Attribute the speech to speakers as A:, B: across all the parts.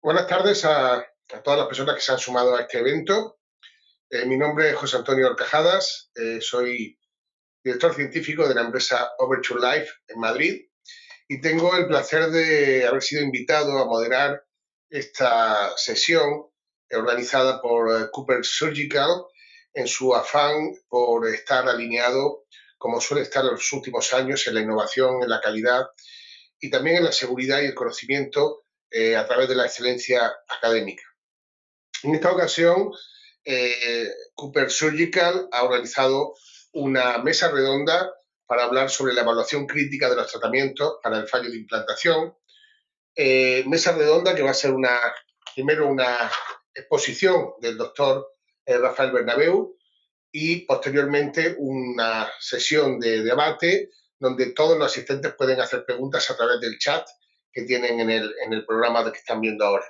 A: Buenas tardes a todas las personas que se han sumado a este evento. Mi nombre es José Antonio Horcajadas, soy director científico de la empresa Overture Life en Madrid y tengo el placer de haber sido invitado a moderar esta sesión organizada por Cooper Surgical en su afán por estar alineado, como suele estar en los últimos años, en la innovación, en la calidad y también en la seguridad y el conocimiento a través de la excelencia académica. En esta ocasión, Cooper Surgical ha organizado una mesa redonda para hablar sobre la evaluación crítica de los tratamientos para el fallo de implantación. Mesa redonda que va a ser primero una exposición del doctor Rafael Bernabeu y posteriormente una sesión de debate donde todos los asistentes pueden hacer preguntas a través del chat que tienen en el programa que están viendo ahora.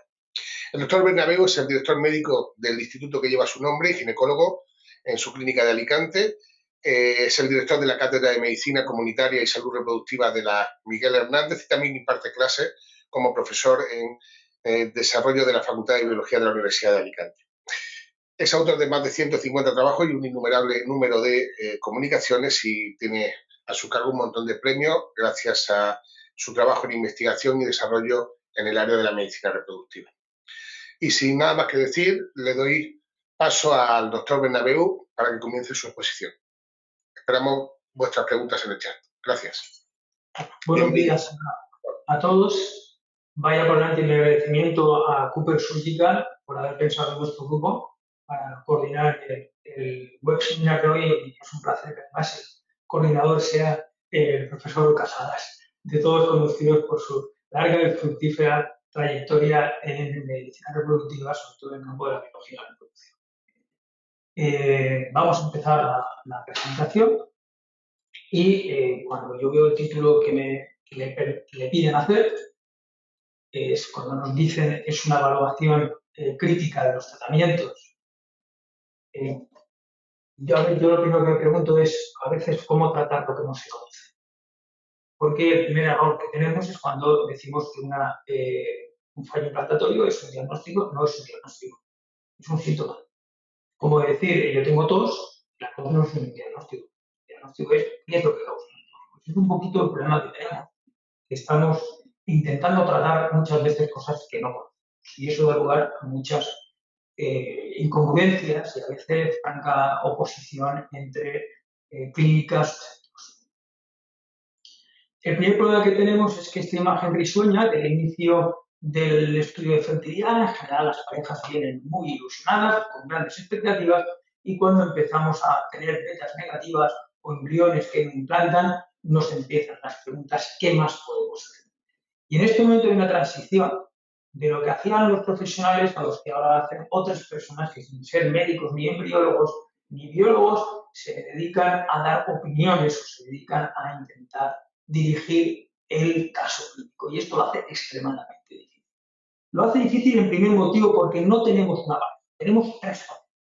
A: El doctor Bernabeu es el director médico del instituto que lleva su nombre y ginecólogo en su clínica de Alicante. Es el director de la Cátedra de Medicina Comunitaria y Salud Reproductiva de la Miguel Hernández y también imparte clases como profesor en desarrollo de la Facultad de Biología de la Universidad de Alicante. Es autor de más de 150 trabajos y un innumerable número de comunicaciones y tiene a su cargo un montón de premios gracias a su trabajo en investigación y desarrollo en el área de la medicina reproductiva. Y sin nada más que decir, le doy paso al doctor Bernabeu para que comience su exposición. Esperamos vuestras preguntas en el chat. Gracias.
B: Buenos días a todos. Vaya por delante mi agradecimiento a Cooper Surgical por haber pensado en nuestro grupo para coordinar el webinar de hoy. Y es un placer que además el coordinador sea el profesor Casadas, de todos conocidos por su larga y fructífera trayectoria en medicina reproductiva, sobre todo en el campo de la biología de la reproducción. Vamos a empezar la presentación y cuando yo veo el título que le piden hacer, es cuando nos dicen es una evaluación crítica de los tratamientos. Yo lo primero que me pregunto es a veces cómo tratar lo que no se conoce. Porque el primer error que tenemos es cuando decimos que un fallo implantatorio es un diagnóstico, no es un diagnóstico, es un síntoma. Como decir, yo tengo tos, la tos no es un diagnóstico. El diagnóstico es qué es lo que causa. Pues es un poquito el problema que tenemos. Estamos intentando tratar muchas veces cosas que no conocemos. Y eso da lugar a muchas incongruencias y a veces franca oposición entre clínicas. El primer problema que tenemos es que esta imagen risueña del inicio del estudio de fertilidad, en general las parejas vienen muy ilusionadas, con grandes expectativas, y cuando empezamos a tener betas negativas o embriones que no implantan, nos empiezan las preguntas, ¿qué más podemos hacer? Y en este momento hay una transición de lo que hacían los profesionales a los que ahora hacen otras personas que sin ser médicos, ni embriólogos, ni biólogos, se dedican a dar opiniones o se dedican a intentar dirigir el caso clínico. Y esto lo hace extremadamente difícil. Lo hace difícil en primer motivo porque no tenemos una base, tenemos tres factores.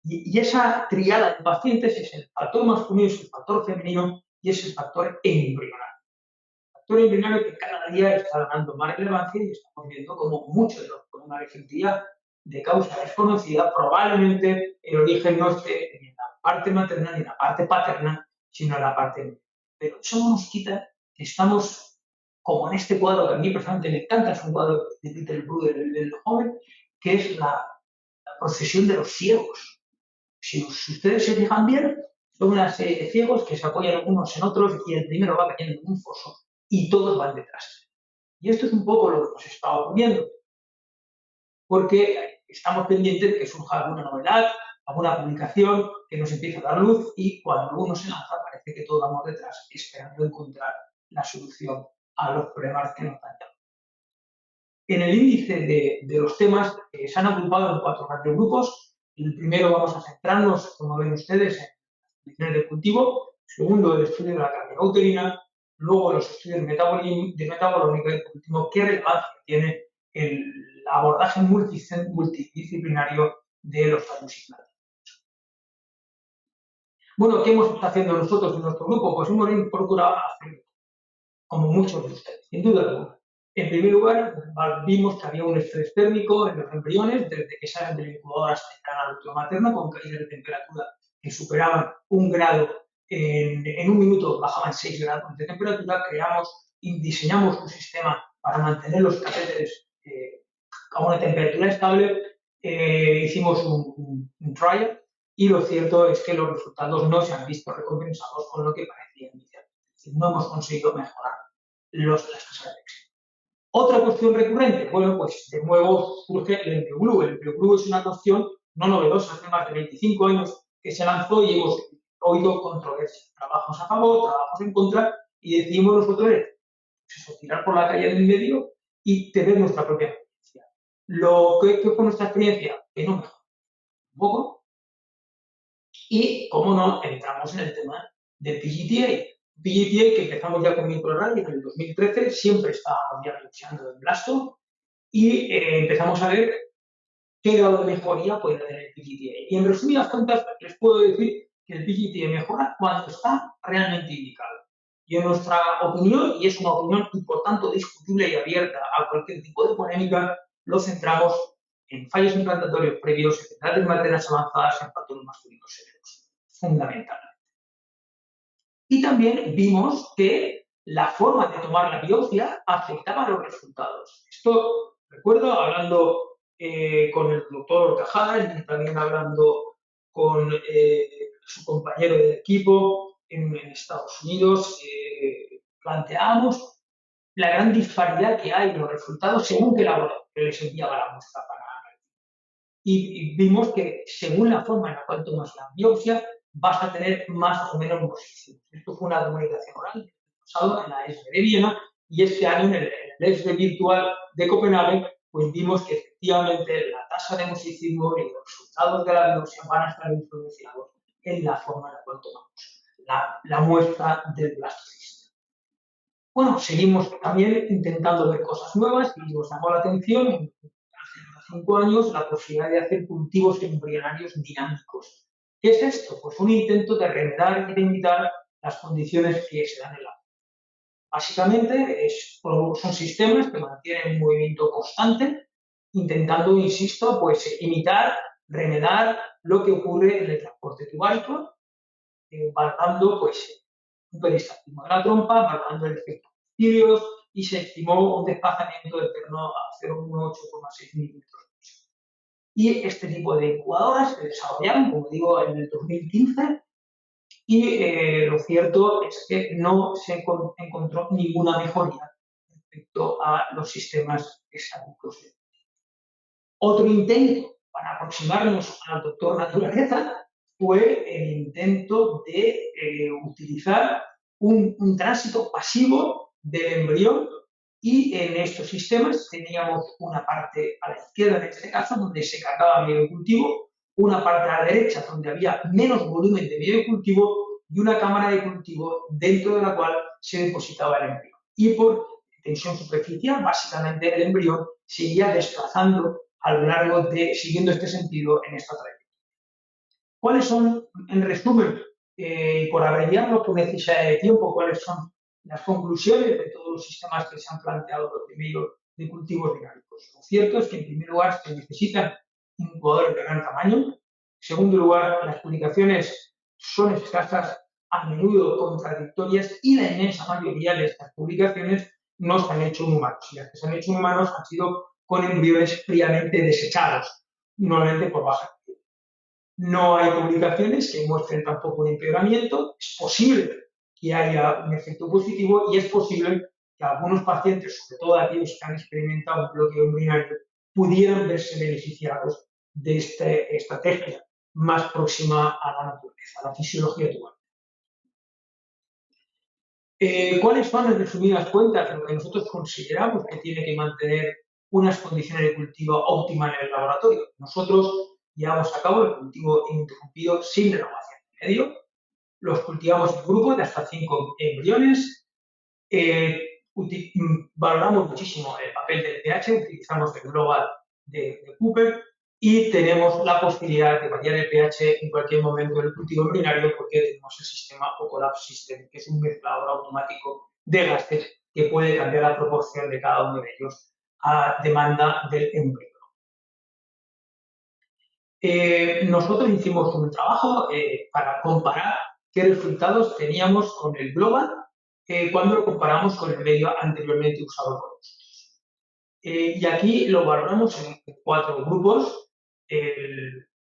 B: Y esa triada de pacientes es el factor masculino, es el factor femenino y es el factor embrional. Factor embrional que cada día está ganando más relevancia y estamos viendo como muchos de los problemas de fertilidad de causa desconocida, probablemente el origen no esté en la parte materna ni en la parte paterna, sino en la parte embrional. Pero eso no nos quita que estamos, como en este cuadro que a mí personalmente me encanta, es un cuadro de Peter Bruder, del joven, que es la procesión de los ciegos. Si ustedes se fijan bien, son una serie de ciegos que se apoyan unos en otros y el primero va cayendo en un foso y todos van detrás. Y esto es un poco lo que nos está ocurriendo, porque estamos pendientes de que surja alguna novedad, alguna publicación que nos empiece a dar luz y cuando uno se lanza parece que todos vamos detrás esperando encontrar la solución a los problemas que nos planteamos. En el índice de los temas se han agrupado en 4 grandes grupos. El primero vamos a centrarnos, como ven ustedes, en las condiciones de cultivo. Segundo, el estudio de la carga uterina. Luego, los estudios de metabolómica. Y por último, qué relevancia tiene el abordaje multidisciplinario de los fallos implantatorios. Bueno, ¿qué hemos estado haciendo nosotros en nuestro grupo? Pues hemos procurado hacerlo, como muchos de ustedes, sin duda alguna. En primer lugar, vimos que había un estrés térmico en los embriones desde que salen de la incubadora hasta llegar al útero materno, con caídas de temperatura que superaban 1 grado. En 1 minuto bajaban 6 grados de temperatura. Creamos y diseñamos un sistema para mantener los catéteres a una temperatura estable. Hicimos un trial y lo cierto es que los resultados no se han visto recompensados con lo que parecía inicialmente. Es decir, no hemos conseguido mejorar las tasas de éxito. Otra cuestión recurrente, bueno, pues de nuevo surge el EmbryoGlue. El EmbryoGlue es una cuestión no novedosa, hace más de 25 años que se lanzó y hemos oído controversias, trabajos a favor, trabajos en contra, y decidimos nosotros pues eso, tirar por la calle del medio y tener nuestra propia experiencia. ¿Qué fue nuestra experiencia? Que no mejoró un poco. Y, como no, entramos en el tema del PGTA. PGTA, que empezamos ya con microRNAs en el 2013, siempre estábamos ya luchando en Blasto, y empezamos a ver qué grado de mejoría puede tener el PGTA. Y en resumidas cuentas, les puedo decir que el PGTA mejora cuando está realmente indicado. Y en nuestra opinión, y es una opinión y por tanto discutible y abierta a cualquier tipo de polémica, lo centramos en fallos implantatorios previos, en edades maternas avanzadas, en patrones masculinos severos, fundamentalmente. Y también vimos que la forma de tomar la biopsia afectaba a los resultados. Esto recuerdo hablando con el doctor Orcajada y también hablando con su compañero de equipo en Estados Unidos. Planteábamos la gran disparidad que hay en los resultados según qué laboratorio les enviaba la muestra para análisis. Y vimos que según la forma en la cual tomas la biopsia, vas a tener más o menos posiciones. Esto fue una comunicación oral pasado en la ESB de Viena, y este año en el ESB virtual de Copenhague, pues vimos que efectivamente la tasa de mosicismo y los resultados de la biopsia van a estar influenciados en la forma en la cual tomamos la muestra del blastocisto. Bueno, seguimos también intentando ver cosas nuevas y nos llamó la atención hace 5 años la posibilidad de hacer cultivos embrionarios dinámicos. ¿Qué es esto? Pues un intento de remediar y de imitar las condiciones que se dan en la vida. Básicamente son sistemas que mantienen un movimiento constante, intentando, insisto, pues imitar, remediar lo que ocurre en el transporte tubario, valorando pues un peristaltismo de la trompa, valorando el efecto de y se estimó un desplazamiento de torno a 0,8,6 milímetros. Y este tipo de incubadoras se desarrollaron, como digo, en el 2015, y lo cierto es que no se encontró ninguna mejoría respecto a los sistemas estáticos. Otro intento para aproximarnos al doctor naturaleza fue el intento de utilizar un tránsito pasivo del embrión, y en estos sistemas teníamos una parte a la izquierda, en este caso, donde se cargaba medio cultivo, una parte a la derecha, donde había menos volumen de medio cultivo, y una cámara de cultivo dentro de la cual se depositaba el embrión. Y por tensión superficial, básicamente el embrión seguía desplazando a lo largo siguiendo este sentido en esta trayectoria. ¿Cuáles son, en resumen, por abreviarlo por necesidad de tiempo, cuáles son las conclusiones de todos los sistemas que se han planteado primero de cultivos dinámicos? Lo cierto es que, en primer lugar, se necesitan incubadores de gran tamaño. En segundo lugar, las publicaciones son escasas, a menudo contradictorias, y la inmensa mayoría de estas publicaciones no se han hecho en humanos. Y las que se han hecho en humanos han sido con embriones fríamente desechados, normalmente por baja actividad. No hay publicaciones que muestren tampoco un empeoramiento. Es posible que haya un efecto positivo y es posible que algunos pacientes, sobre todo aquellos que han experimentado un bloqueo embrionario, pudieran verse beneficiados de esta estrategia más próxima a la naturaleza, a la fisiología tubular. ¿Cuáles son, en resumidas cuentas, lo que nosotros consideramos que tiene que mantener unas condiciones de cultivo óptimas en el laboratorio? Nosotros llevamos a cabo el cultivo ininterrumpido sin renovación de medio. Los cultivamos en grupos de hasta 5 embriones. Valoramos muchísimo el papel del pH, utilizamos el global de Cooper, y tenemos la posibilidad de variar el pH en cualquier momento del cultivo embrionario porque tenemos el sistema OCOLAB System, que es un mezclador automático de gases que puede cambiar la proporción de cada uno de ellos a demanda del embrión. Nosotros hicimos un trabajo para comparar qué resultados teníamos con el global cuando lo comparamos con el medio anteriormente usado por nosotros. Y aquí lo valoramos en 4 grupos,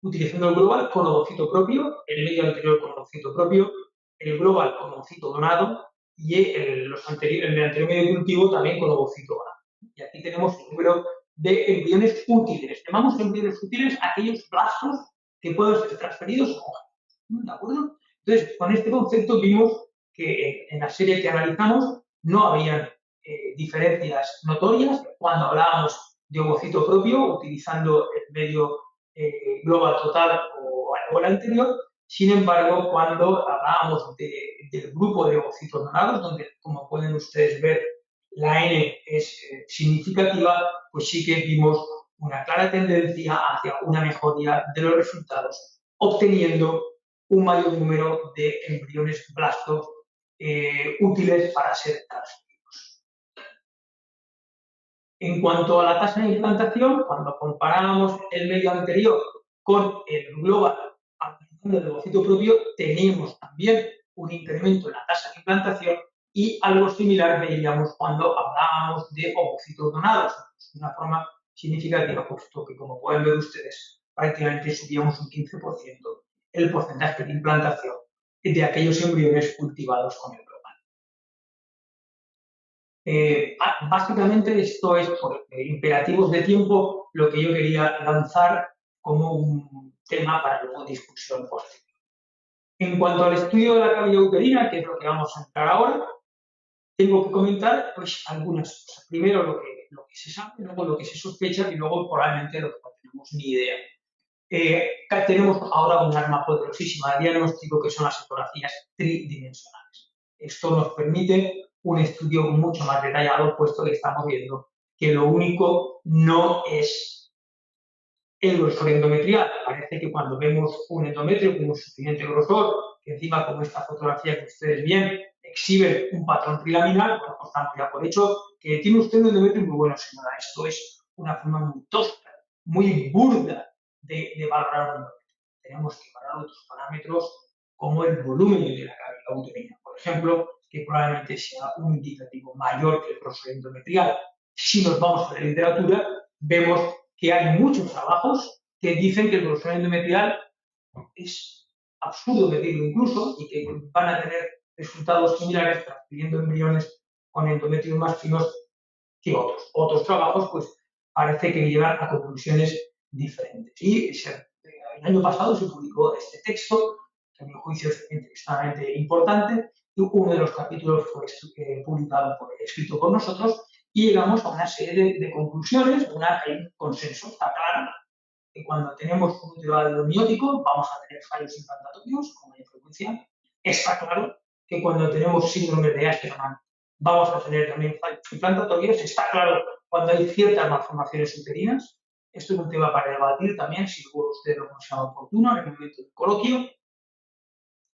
B: utilizando el global con ovocito propio, el medio anterior con ovocito propio, el global con ovocito donado y el anterior medio cultivo también con ovocito donado. Y aquí tenemos el número de embriones útiles. Llamamos embriones útiles a aquellos blastos que pueden ser transferidos a hojas. ¿De acuerdo? Entonces, con este concepto vimos que en la serie que analizamos no había diferencias notorias cuando hablábamos de ovocito propio, utilizando el medio global total o el anterior. Sin embargo, cuando hablábamos del grupo de ovocitos donados, donde, como pueden ustedes ver, la N es significativa, pues sí que vimos una clara tendencia hacia una mejoría de los resultados, obteniendo un mayor número de embriones blastos útiles para ser transferidos. En cuanto a la tasa de implantación, cuando comparábamos el medio anterior con el global del ovocito propio, teníamos también un incremento en la tasa de implantación y algo similar veíamos cuando hablábamos de ovocitos donados, de una forma significativa, puesto que, como pueden ver ustedes, prácticamente subíamos un 15% el porcentaje de implantación de aquellos embriones cultivados con el global. Básicamente esto es por imperativos de tiempo lo que yo quería lanzar como un tema para luego discusión posterior. En cuanto al estudio de la cavidad uterina, que es lo que vamos a entrar ahora, tengo que comentar pues, algunas cosas. Primero lo que se sabe, luego lo que se sospecha y luego probablemente lo que no tenemos ni idea. Tenemos ahora un arma poderosísima de diagnóstico que son las ecografías tridimensionales. Esto nos permite un estudio mucho más detallado, puesto que estamos viendo que lo único no es el grosor endometrial. Parece que cuando vemos un endometrio con un suficiente grosor, que encima como esta fotografía que ustedes ven, exhibe un patrón trilaminar, bueno, pues damos ya por hecho que tiene usted un endometrio muy bueno, señora. Esto es una forma muy tosca, muy burda de valorar un endometrio. Tenemos que valorar otros parámetros como el volumen de la cavidad uterina, por ejemplo, que probablemente sea un indicativo mayor que el grosor endometrial. Si nos vamos a la literatura, vemos que hay muchos trabajos que dicen que el grosor endometrial es absurdo medirlo incluso y que van a tener resultados similares transfiriendo embriones con endometrios más finos que otros. Otros trabajos, pues, parece que llevan a conclusiones diferentes. Y el año pasado se publicó este texto, que a mi juicio es extremadamente importante, y uno de los capítulos fue escrito por nosotros, y llegamos a una serie de conclusiones, hay un consenso, está claro, que cuando tenemos un útero adenomiótico vamos a tener fallos implantatorios con mayor frecuencia. Está claro que cuando tenemos síndrome de Asherman vamos a tener también fallos implantatorios. Está claro cuando hay ciertas malformaciones uterinas. Esto es un tema para debatir también, si luego usted lo considera oportuno en el momento del coloquio.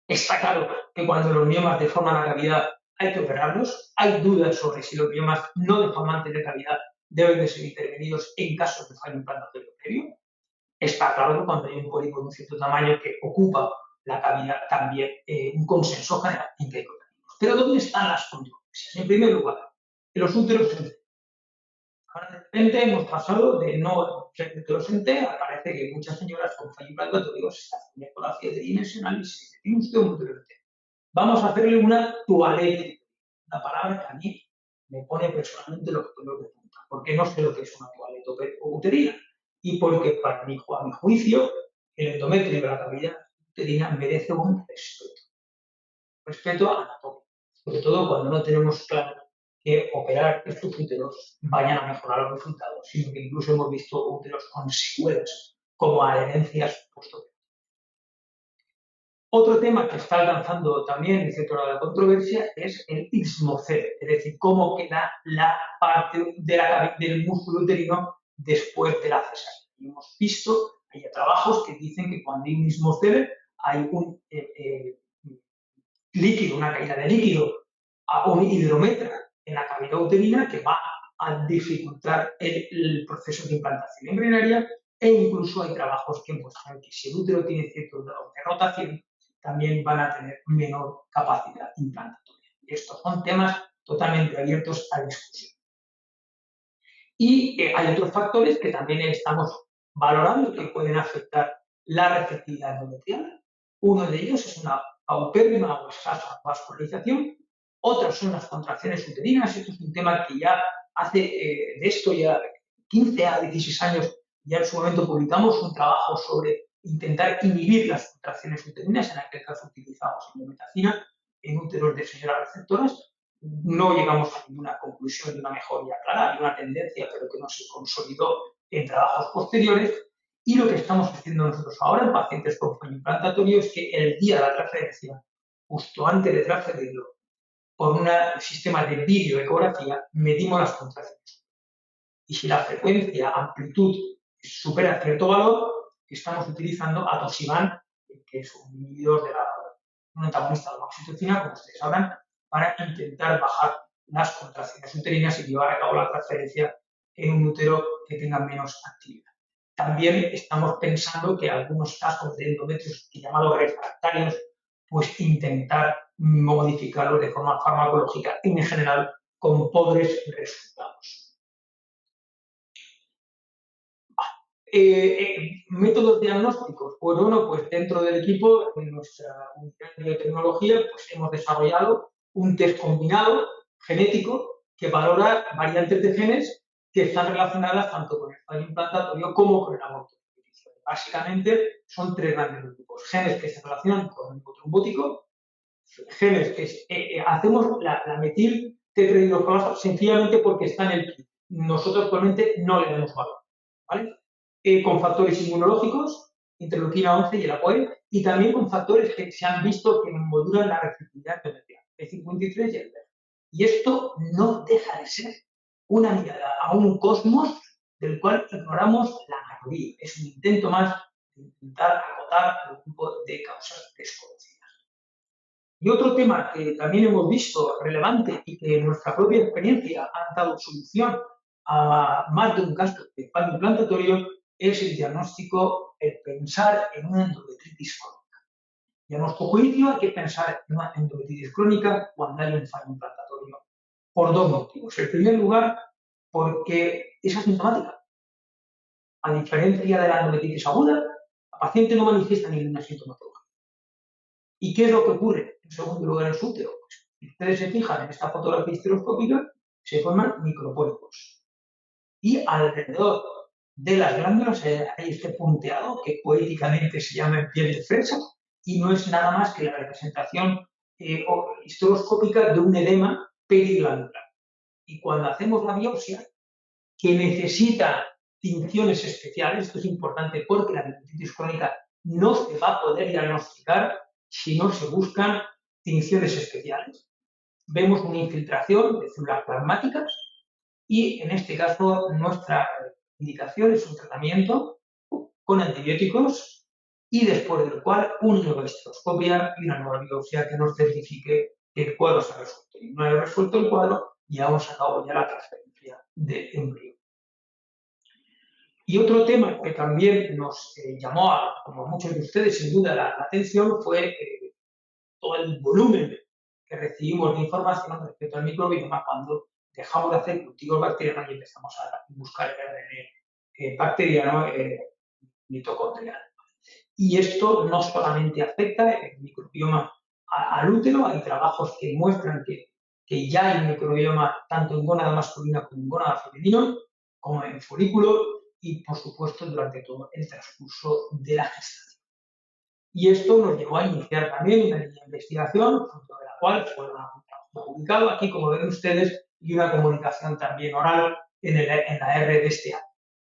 B: Está claro que cuando los miomas deforman la cavidad hay que operarlos. Hay dudas sobre si los miomas no deformantes de cavidad deben de ser intervenidos en casos de fallo implantatorio previo. Está claro que cuando hay un pólipo de un cierto tamaño que ocupa la cavidad, también un consenso general en que hay que operarlos. Pero ¿dónde están las controversias? En primer lugar, en los úteros en T. Ahora de repente hemos pasado de no ser úteros en T a parece que muchas señoras con fallo implantatorio se están haciendo ecografía tridimensional y se dice, tiene usted un útero en T. Vamos a hacerle una toalete, una palabra que a mí me pone personalmente los pelos de punta, porque no sé lo que es una toalete uterina y porque a mi juicio el endometrio de la cavidad uterina merece un respeto anatómico, sobre todo cuando no tenemos claro que operar estos úteros vayan a mejorar los resultados, sino que incluso hemos visto úteros con secuelas como adherencias posteriores. Otro tema que está alcanzando también el sector de la controversia es el istmocele, es decir, cómo queda la parte del músculo uterino después de la cesárea. Y hemos visto, hay trabajos que dicen que cuando hay un istmocele hay un líquido, una caída de líquido a un hidrómetro en la cavidad uterina que va a dificultar el proceso de implantación embrionaria, e incluso hay trabajos que muestran que si el útero tiene cierto grado de rotación, también van a tener menor capacidad implantatoria. Estos son temas totalmente abiertos a discusión. Y hay otros factores que también estamos valorando que pueden afectar la receptividad endometrial. Uno de ellos es una paupérrima o escasa vascularización. Otros son las contracciones uterinas. Esto es un tema que ya hace de esto ya 15 a 16 años, ya en su momento publicamos un trabajo sobre intentar inhibir las contracciones uterinas. En aquel caso utilizamos indometacina en úteros de señoras receptoras. No llegamos a ninguna conclusión de una mejoría clara, hay una tendencia, pero que no se consolidó en trabajos posteriores. Y lo que estamos haciendo nosotros ahora en pacientes con fallo implantatorio es que el día de la transferencia, justo antes de transferirlo, por un sistema de videoecografía, medimos las contracciones. Y si la frecuencia, amplitud supera cierto valor, estamos utilizando atosiban, que es un inhibidor un antagonista de la oxitocina, como ustedes sabrán, para intentar bajar las contracciones uterinas y llevar a cabo la transferencia en un útero que tenga menos actividad. También estamos pensando que algunos casos de endometrios llamados refractarios, pues intentar modificarlos de forma farmacológica, en general con pobres resultados. Métodos diagnósticos. Pues bueno, pues dentro del equipo, en nuestra unidad de biotecnología, pues hemos desarrollado un test combinado genético que valora variantes de genes que están relacionadas tanto con el fallo implantatorio como con el aborto. Básicamente son tres grandes grupos. Genes que se relacionan con el trombótico, genes que hacemos la metil tetrahidrofolasa sencillamente porque está en el kit. Nosotros actualmente no le damos valor, ¿vale? Con factores inmunológicos, interleuquina 11 y el ApoE, y también con factores que se han visto que modulan la receptividad endometrial, el 53 y el BER. Y esto no deja de ser una mirada a un cosmos del cual ignoramos la mayoría. Es un intento más de intentar acotar el grupo de causas desconocidas. Y otro tema que también hemos visto relevante y que en nuestra propia experiencia ha dado solución a más de un caso de fallo implantatorio es el diagnóstico, el pensar en una endometritis crónica. Y a nuestro juicio hay que pensar en una endometritis crónica cuando hay un fallo implantatorio por dos motivos. En primer lugar, porque es asintomática. A diferencia de la endometritis aguda, la paciente no manifiesta ninguna sintomatología. ¿Y qué es lo que ocurre? En segundo lugar, en su útero. Pues, si ustedes se fijan en esta fotografía histeroscópica, se forman micropólipos. Y alrededor de las glándulas hay este punteado que poéticamente se llama piel de fresa y no es nada más que la representación histeroscópica de un edema periglandular. Y cuando hacemos la biopsia, que necesita tinciones especiales, esto es importante porque la endometritis crónica no se va a poder diagnosticar si no se buscan tinciones especiales. Vemos una infiltración de células plasmáticas y en este caso nuestra indicación es un tratamiento con antibióticos y después del cual una histeroskopia y una nueva biopsia que nos certifique que el cuadro se ha resuelto. Y una vez resuelto el cuadro, llevamos a cabo ya la transferencia de embrión. Y otro tema que también nos llamó, como a muchos de ustedes, sin duda, la atención fue todo el volumen que recibimos de información respecto al microbioma cuando dejamos de hacer cultivos bacterianos y empezamos a buscar el ARN bacteriano mitocondrial. Y esto no solamente afecta el microbioma al útero, hay trabajos que muestran que ya hay microbioma tanto en gónada masculina como en gónada femenino, como en folículo y, por supuesto, durante todo el transcurso de la gestación. Y esto nos llevó a iniciar también una línea de investigación, fruto de la cual fue un trabajo publicado aquí, como ven ustedes, y una comunicación también oral en la R de este año.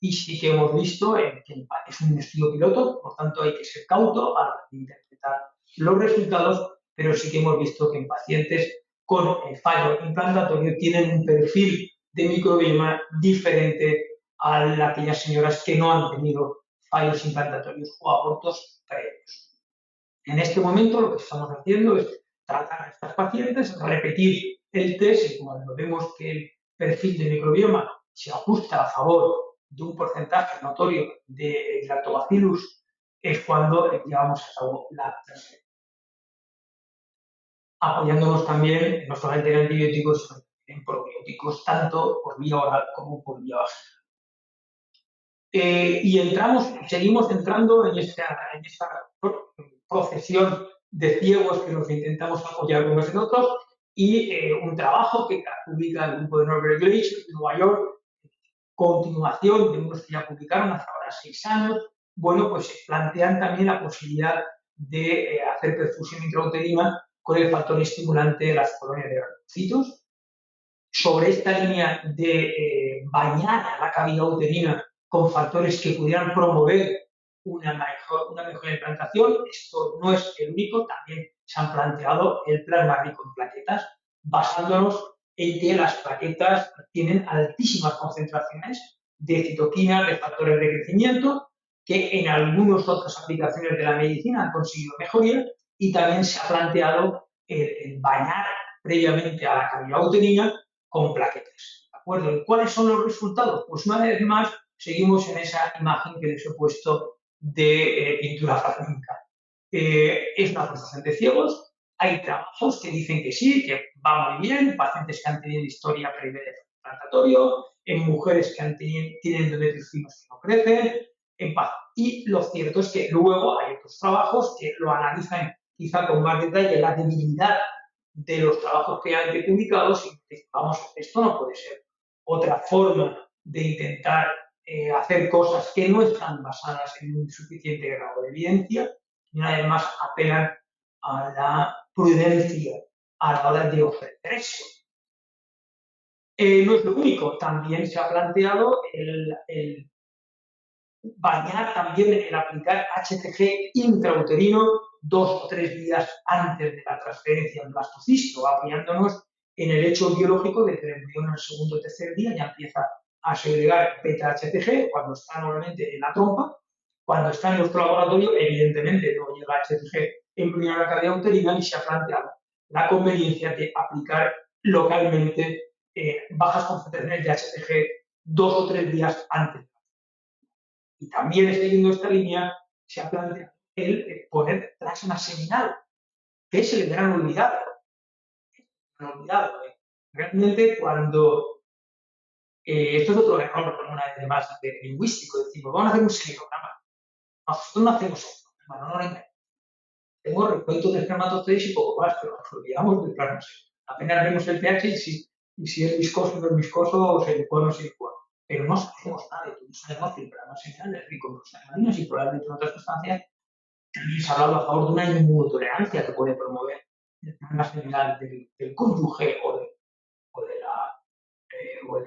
B: Y sí que hemos visto que es un estudio piloto, por tanto hay que ser cauto a interpretar los resultados, pero sí que hemos visto que en pacientes con fallo implantatorio tienen un perfil de microbioma diferente a aquellas señoras que no han tenido fallos implantatorios o abortos previos. En este momento lo que estamos haciendo es tratar a estas pacientes, repetir el test y cuando vemos que el perfil de microbioma se ajusta a favor de un porcentaje notorio de Lactobacillus, es cuando llevamos a cabo la transferencia. Apoyándonos también no solamente en antibióticos, sino en probióticos, tanto por vía oral como por vía vaginal. Y seguimos entrando en esta procesión de ciegos que nos intentamos apoyar unos en otros y un trabajo que publica el grupo de Norbert Gleich en Nueva York, continuación de unos que ya publicaron hace ahora 6 años, bueno, pues plantean también la posibilidad de hacer perfusión intrauterina con el factor estimulante de las colonias de granulocitos. Sobre esta línea de bañar a la cavidad uterina con factores que pudieran promover una mejor implantación. Esto no es el único, también se han planteado el plasma rico en plaquetas, basándonos en que las plaquetas tienen altísimas concentraciones de citoquinas, de factores de crecimiento, que en algunas otras aplicaciones de la medicina han conseguido mejoría, y también se ha planteado el bañar previamente a la cavidad uterina con plaquetas. ¿De acuerdo? ¿Y cuáles son los resultados? Pues una vez más seguimos en esa imagen que les he puesto de pintura flamenca. Es una frustración de ciegos. Hay trabajos que dicen que sí, que va muy bien, pacientes que han tenido historia previa de transplantatorio, en mujeres que tienen endometriomas que no crecen, y lo cierto es que luego hay otros trabajos que lo analizan quizá con más detalle la debilidad de los trabajos que hay publicados y decimos, vamos, esto no puede ser otra forma de intentar hacer cosas que no están basadas en un suficiente grado de evidencia y una vez más apelan a la prudencia a la hora de ofrecer eso. No es lo único, también se ha planteado el bañar también el aplicar HCG intrauterino 2 o 3 días antes de la transferencia en blastocisto, apoyándonos en el hecho biológico de que el embrión en el segundo o tercer día ya empieza a segregar beta-HCG cuando está normalmente en la trompa. Cuando está en nuestro laboratorio, evidentemente no llega HCG embrionario a la cavidad uterina y se ha planteado la conveniencia de aplicar localmente bajas concentraciones de HCG 2 o 3 días antes. Y también siguiendo esta línea se ha planteado el poner plasma seminal, que es el gran olvidado. Realmente cuando esto es otro error, una vez más, de lingüístico, decimos, vamos a hacer un semiograma. Nosotros no hacemos eso, no lo engañemos. Tenemos recuentos de espermatozoides y poco más, pero nos olvidamos del plasma seminal. Apenas vemos el pH y si es viscoso o no es viscoso, o silicón o no es silicón. Pero no sabemos nada de todo. No sabemos si el plasma seminal es rico en prostaglandinas y probablemente en otras sustancias. También se ha hablado a favor de una inmunotolerancia que puede promover el plasma seminal del cónyuge o del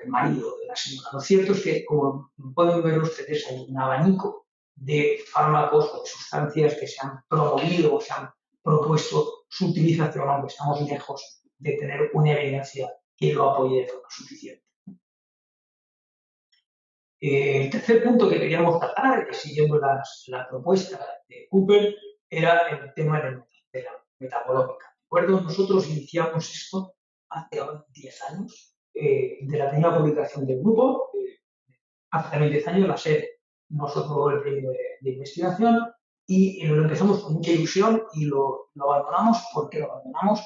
B: marido de la señora. Lo cierto es que, como pueden ver ustedes, hay un abanico de fármacos o de sustancias que se han promovido o se han propuesto su utilización, aunque estamos lejos de tener una evidencia que lo apoye de forma suficiente. El tercer punto que queríamos tratar, siguiendo la propuesta de Cooper, era el tema de la metabolómica. ¿De acuerdo? Nosotros iniciamos esto hace 10 años, de la primera publicación del grupo, hace también 10 años la SED nos otorgó el premio de investigación y lo empezamos con mucha ilusión y lo abandonamos. ¿Por qué lo abandonamos?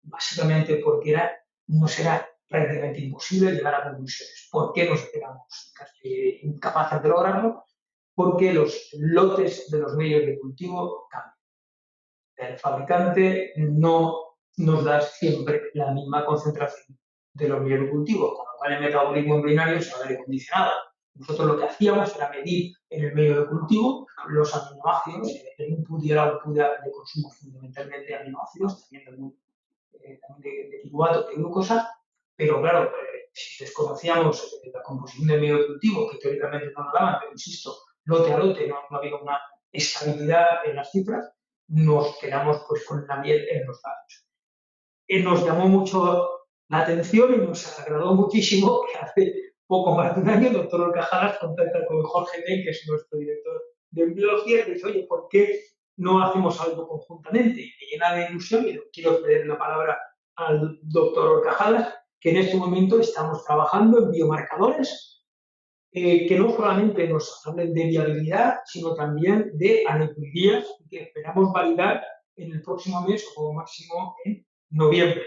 B: Básicamente porque nos era prácticamente imposible llegar a conclusiones. ¿Por qué nos éramos casi incapaces de lograrlo? Porque los lotes de los medios de cultivo cambian. El fabricante no nos da siempre la misma concentración de los medios de cultivo, con lo cual el metabolismo embrionario se va a ver condicionado. Nosotros lo que hacíamos era medir en el medio de cultivo los aminoácidos, el input y el output de consumo fundamentalmente de aminoácidos, también de piruvato, de glucosa, pero claro, si desconocíamos la composición del medio de cultivo, que teóricamente no nos daban, pero insisto, lote a lote no había una estabilidad en las cifras, nos quedamos pues con la miel en los labios. Nos llamó mucho la atención y nos agradó muchísimo que hace poco más de un año el doctor Orcajadas contacta con Jorge Ten, que es nuestro director de biología, y dice, oye, ¿por qué no hacemos algo conjuntamente? Y me llena de ilusión y quiero ceder la palabra al doctor Horcajadas que en este momento estamos trabajando en biomarcadores que no solamente nos hablen de viabilidad, sino también de aneuploidías que esperamos validar en el próximo mes o como máximo en noviembre.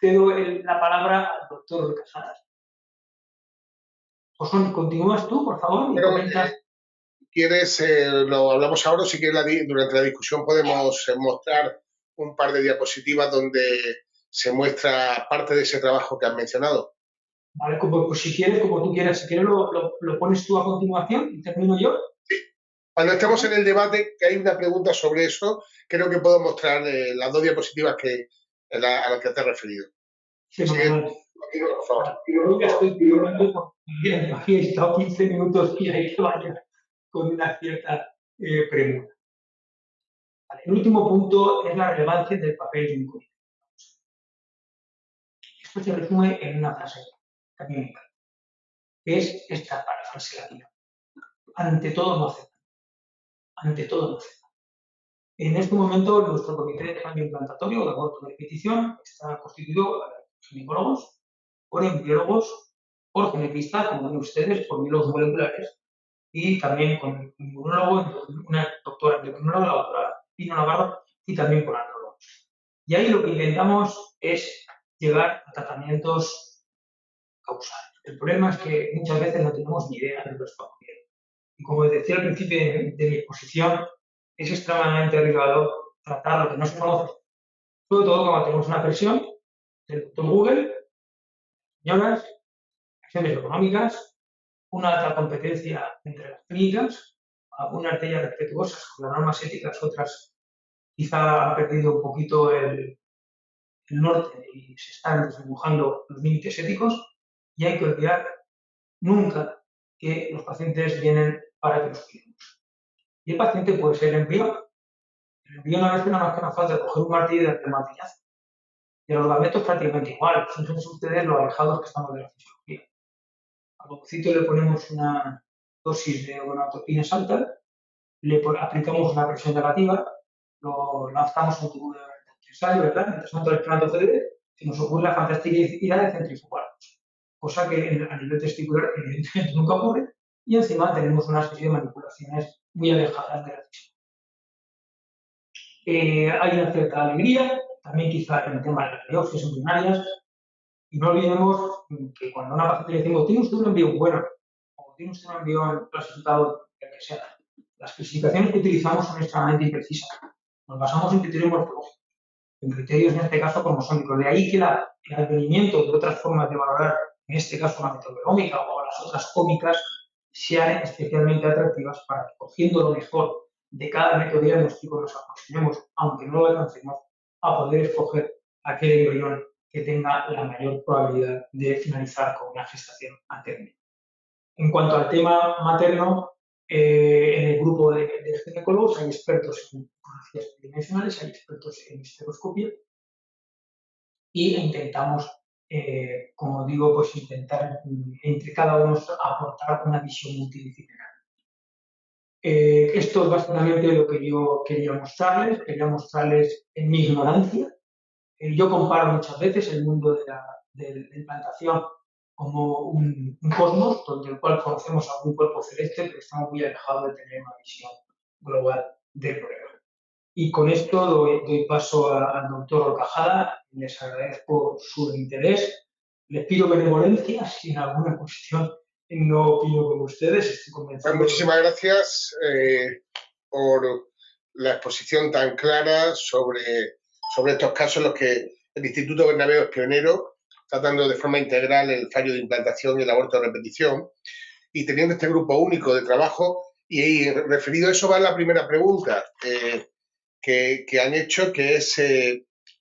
B: Cedo la palabra al doctor Horcajadas. José, continúas tú, por favor, y
A: Pero,
B: comentas.
A: ¿quieres, lo hablamos ahora, si quieres durante la discusión podemos mostrar un par de diapositivas donde se muestra parte de ese trabajo que has mencionado?
B: Vale, pues si quieres, como tú quieras, si quieres lo pones tú a continuación y termino yo.
A: Sí. Cuando estemos en el debate, que hay una pregunta sobre eso, creo que puedo mostrar las dos diapositivas a las que te has referido.
B: Sí,
A: Sí, continúa, por favor.
B: yo ya estoy pidiendo porque aquí he estado 15 minutos y hay que vaya con una cierta premura. Vale, el último punto es la relevancia del papel de un comité. Esto se resume en una frase académica, que es esta frase latina. Ante todo no acepta. Ante todo no acepta. En este momento, nuestro comité de cambio implantatorio o de aborto de repetición está constituido por ginecólogos, por embriólogos, por genetistas, como ven ustedes, por biólogos moleculares, y también con un inmunólogo, una doctora endocrinóloga, la doctora Pino Navarro, y también con andrólogos. Y ahí lo que intentamos es llegar a tratamientos causales. El problema es que muchas veces no tenemos ni idea de lo que está ocurriendo. Y como decía al principio de mi exposición, es extremadamente arriesgado tratar lo que no se conoce, sobre todo cuando tenemos una presión del doctor Google, señoras, acciones económicas, una alta competencia entre las clínicas, algunas de ellas respetuosas con las normas éticas, otras quizá han perdido un poquito el norte y se están desdibujando los límites éticos, y hay que olvidar nunca que los pacientes vienen para que los cuidemos. Y el paciente puede ser embrión. El embrión no es nada más que una falta de coger un martillo y darle el martillazo. Y los gametos prácticamente igual. Fíjense ustedes lo alejados que estamos de la fisiología. Al ovocito le ponemos una dosis de gonadotropina alta, le aplicamos una presión negativa, lo lanzamos a un tubo de ensayo, ¿verdad? Mientras tanto el espermatozoide, se nos ocurre la fantástica idea de centrifugarlos. Cosa que a nivel testicular evidentemente nunca ocurre, y encima tenemos una serie de manipulaciones muy alejadas de la fisiología. Hay una cierta alegría, también quizá en el tema de las biopsias embrionarias, y no olvidemos que cuando a una paciente le decimos, ¿tiene usted un embrión bueno? O ¿tiene usted un embrión clasificado, el que sea? Las clasificaciones que utilizamos son extremadamente imprecisas. Nos basamos en criterios morfológicos, en criterios en este caso cromosómicos. De ahí que el advenimiento de otras formas de valorar, en este caso la metabolómica o las otras ómicas, sean especialmente atractivas para que, cogiendo lo mejor de cada método diagnóstico, nos aproximemos, aunque no lo alcancemos, a poder escoger aquel embrión que tenga la mayor probabilidad de finalizar con una gestación a término. En cuanto al tema materno, en el grupo de ginecólogos hay expertos en ecografías tridimensionales, hay expertos en histeroscopia, y intentamos, como digo, pues intentar entre cada uno aportar una visión multidisciplinar. Esto es básicamente lo que yo quería mostrarles en mi ignorancia. Yo comparo muchas veces el mundo de la implantación como un cosmos, donde el cual conocemos algún cuerpo celeste, pero estamos muy alejados de tener una visión global del problema. Y con esto doy paso al doctor Horcajada. Les agradezco su interés. Les pido benevolencia si en alguna cuestión no opino como ustedes. Estoy convencido.
A: Pues muchísimas gracias por la exposición tan clara sobre estos casos en los que el Instituto Bernabéu es pionero, tratando de forma integral el fallo de implantación y el aborto de repetición, y teniendo este grupo único de trabajo. Y referido a eso va la primera pregunta que han hecho, que es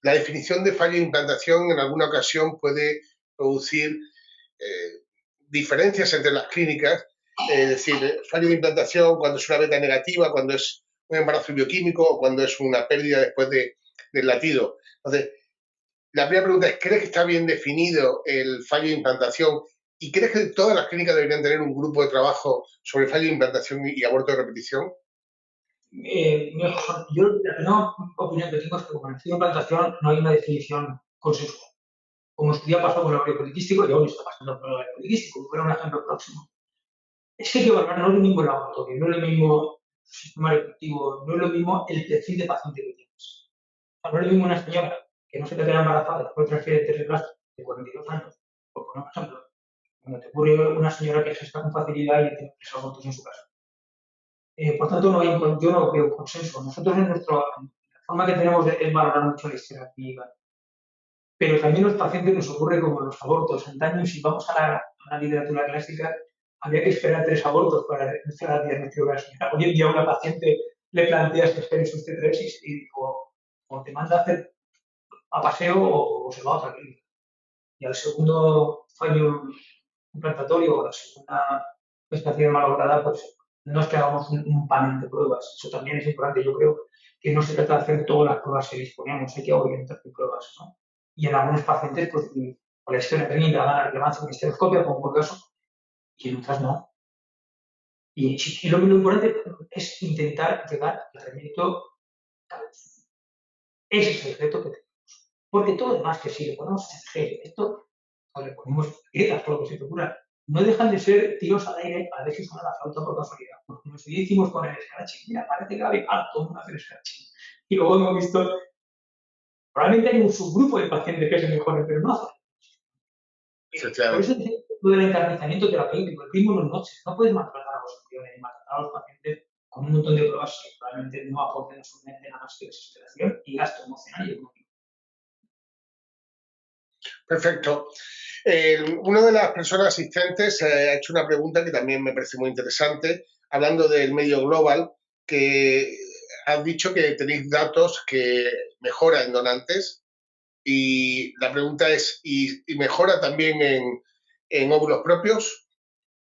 A: la definición de fallo de implantación en alguna ocasión puede producir diferencias entre las clínicas, es decir, fallo de implantación cuando es una beta negativa, cuando es un embarazo bioquímico o cuando es una pérdida después del latido. Entonces, la primera pregunta es, ¿crees que está bien definido el fallo de implantación? ¿Y crees que todas las clínicas deberían tener un grupo de trabajo sobre fallo de implantación y aborto de repetición?
B: Yo la primera opinión que tengo es que con el fallo de implantación no hay una definición consensual. Como en su día pasó con el ovario poliquístico y aún está pasando con el ovario poliquístico, pero un ejemplo próximo. Es que hay que valorar, no es lo mismo el laboratorio, no es lo mismo el sistema reproductivo, no es lo mismo el perfil de paciente que tienes. O sea, no es lo mismo una señora que no se te queda embarazada después transfiere 3 blastos de 42 años, por poner un ejemplo, cuando te ocurre una señora que gesta con facilidad y tiene 3 abortos en su casa. Por tanto, yo no veo consenso. Nosotros en la forma que tenemos es valorar mucho la historia clínica. Pero también los pacientes nos ocurre como los abortos. Antaño, si vamos a la literatura clásica, había que esperar 3 abortos para empezar a diagnosticar a la señora. Hoy en día a una paciente le planteas que espere sus T3 y digo, o te manda a hacer a paseo o se va a otra clínica. Y al segundo fallo implantatorio o la segunda gestación malograda, pues no es que hagamos un panel de pruebas. Eso también es importante. Yo creo que no se trata de hacer todas las pruebas que disponemos, hay que orientar de pruebas, ¿no? Y en algunos pacientes, pues, por la historia clínica gana relevancia una histeroscopia, como por caso, y en otras no. Y lo importante es intentar llegar al tratamiento. Ese es el reto que tenemos. Porque todo lo demás que sí, le ponemos esto, o le ponemos dietas, todo lo que se te ocurra, no dejan de ser tiros al aire a ver si suena la flauta por casualidad. Porque como si hicimos con el scratching, mira, parece que va bien, todo el mundo hace el scratching. Y luego hemos visto, probablemente hay un subgrupo de pacientes que se mejoren, pero no hace. Por eso lo del encarnizamiento terapéutico, el ritmo en las noches, no puedes maltratar a los embriones, maltratar a los pacientes con un montón de pruebas que probablemente no aporten absolutamente nada más que desesperación y gasto emocional y económico.
A: Perfecto. Una de las personas asistentes ha hecho una pregunta que también me parece muy interesante, hablando del medio global, que has dicho que tenéis datos que mejora en donantes y la pregunta es, ¿y mejora también en óvulos propios?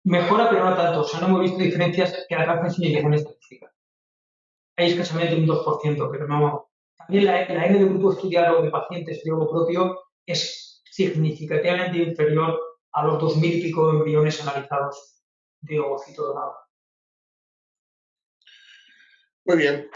B: Mejora, pero no tanto. O sea, no hemos visto diferencias que alcancen significación estadística. Hay escasamente un 2%, pero no. También la N de grupo estudiado de pacientes de ovo propio es significativamente inferior a los 2000 y pico embriones analizados de ovocito donado.
A: Muy bien.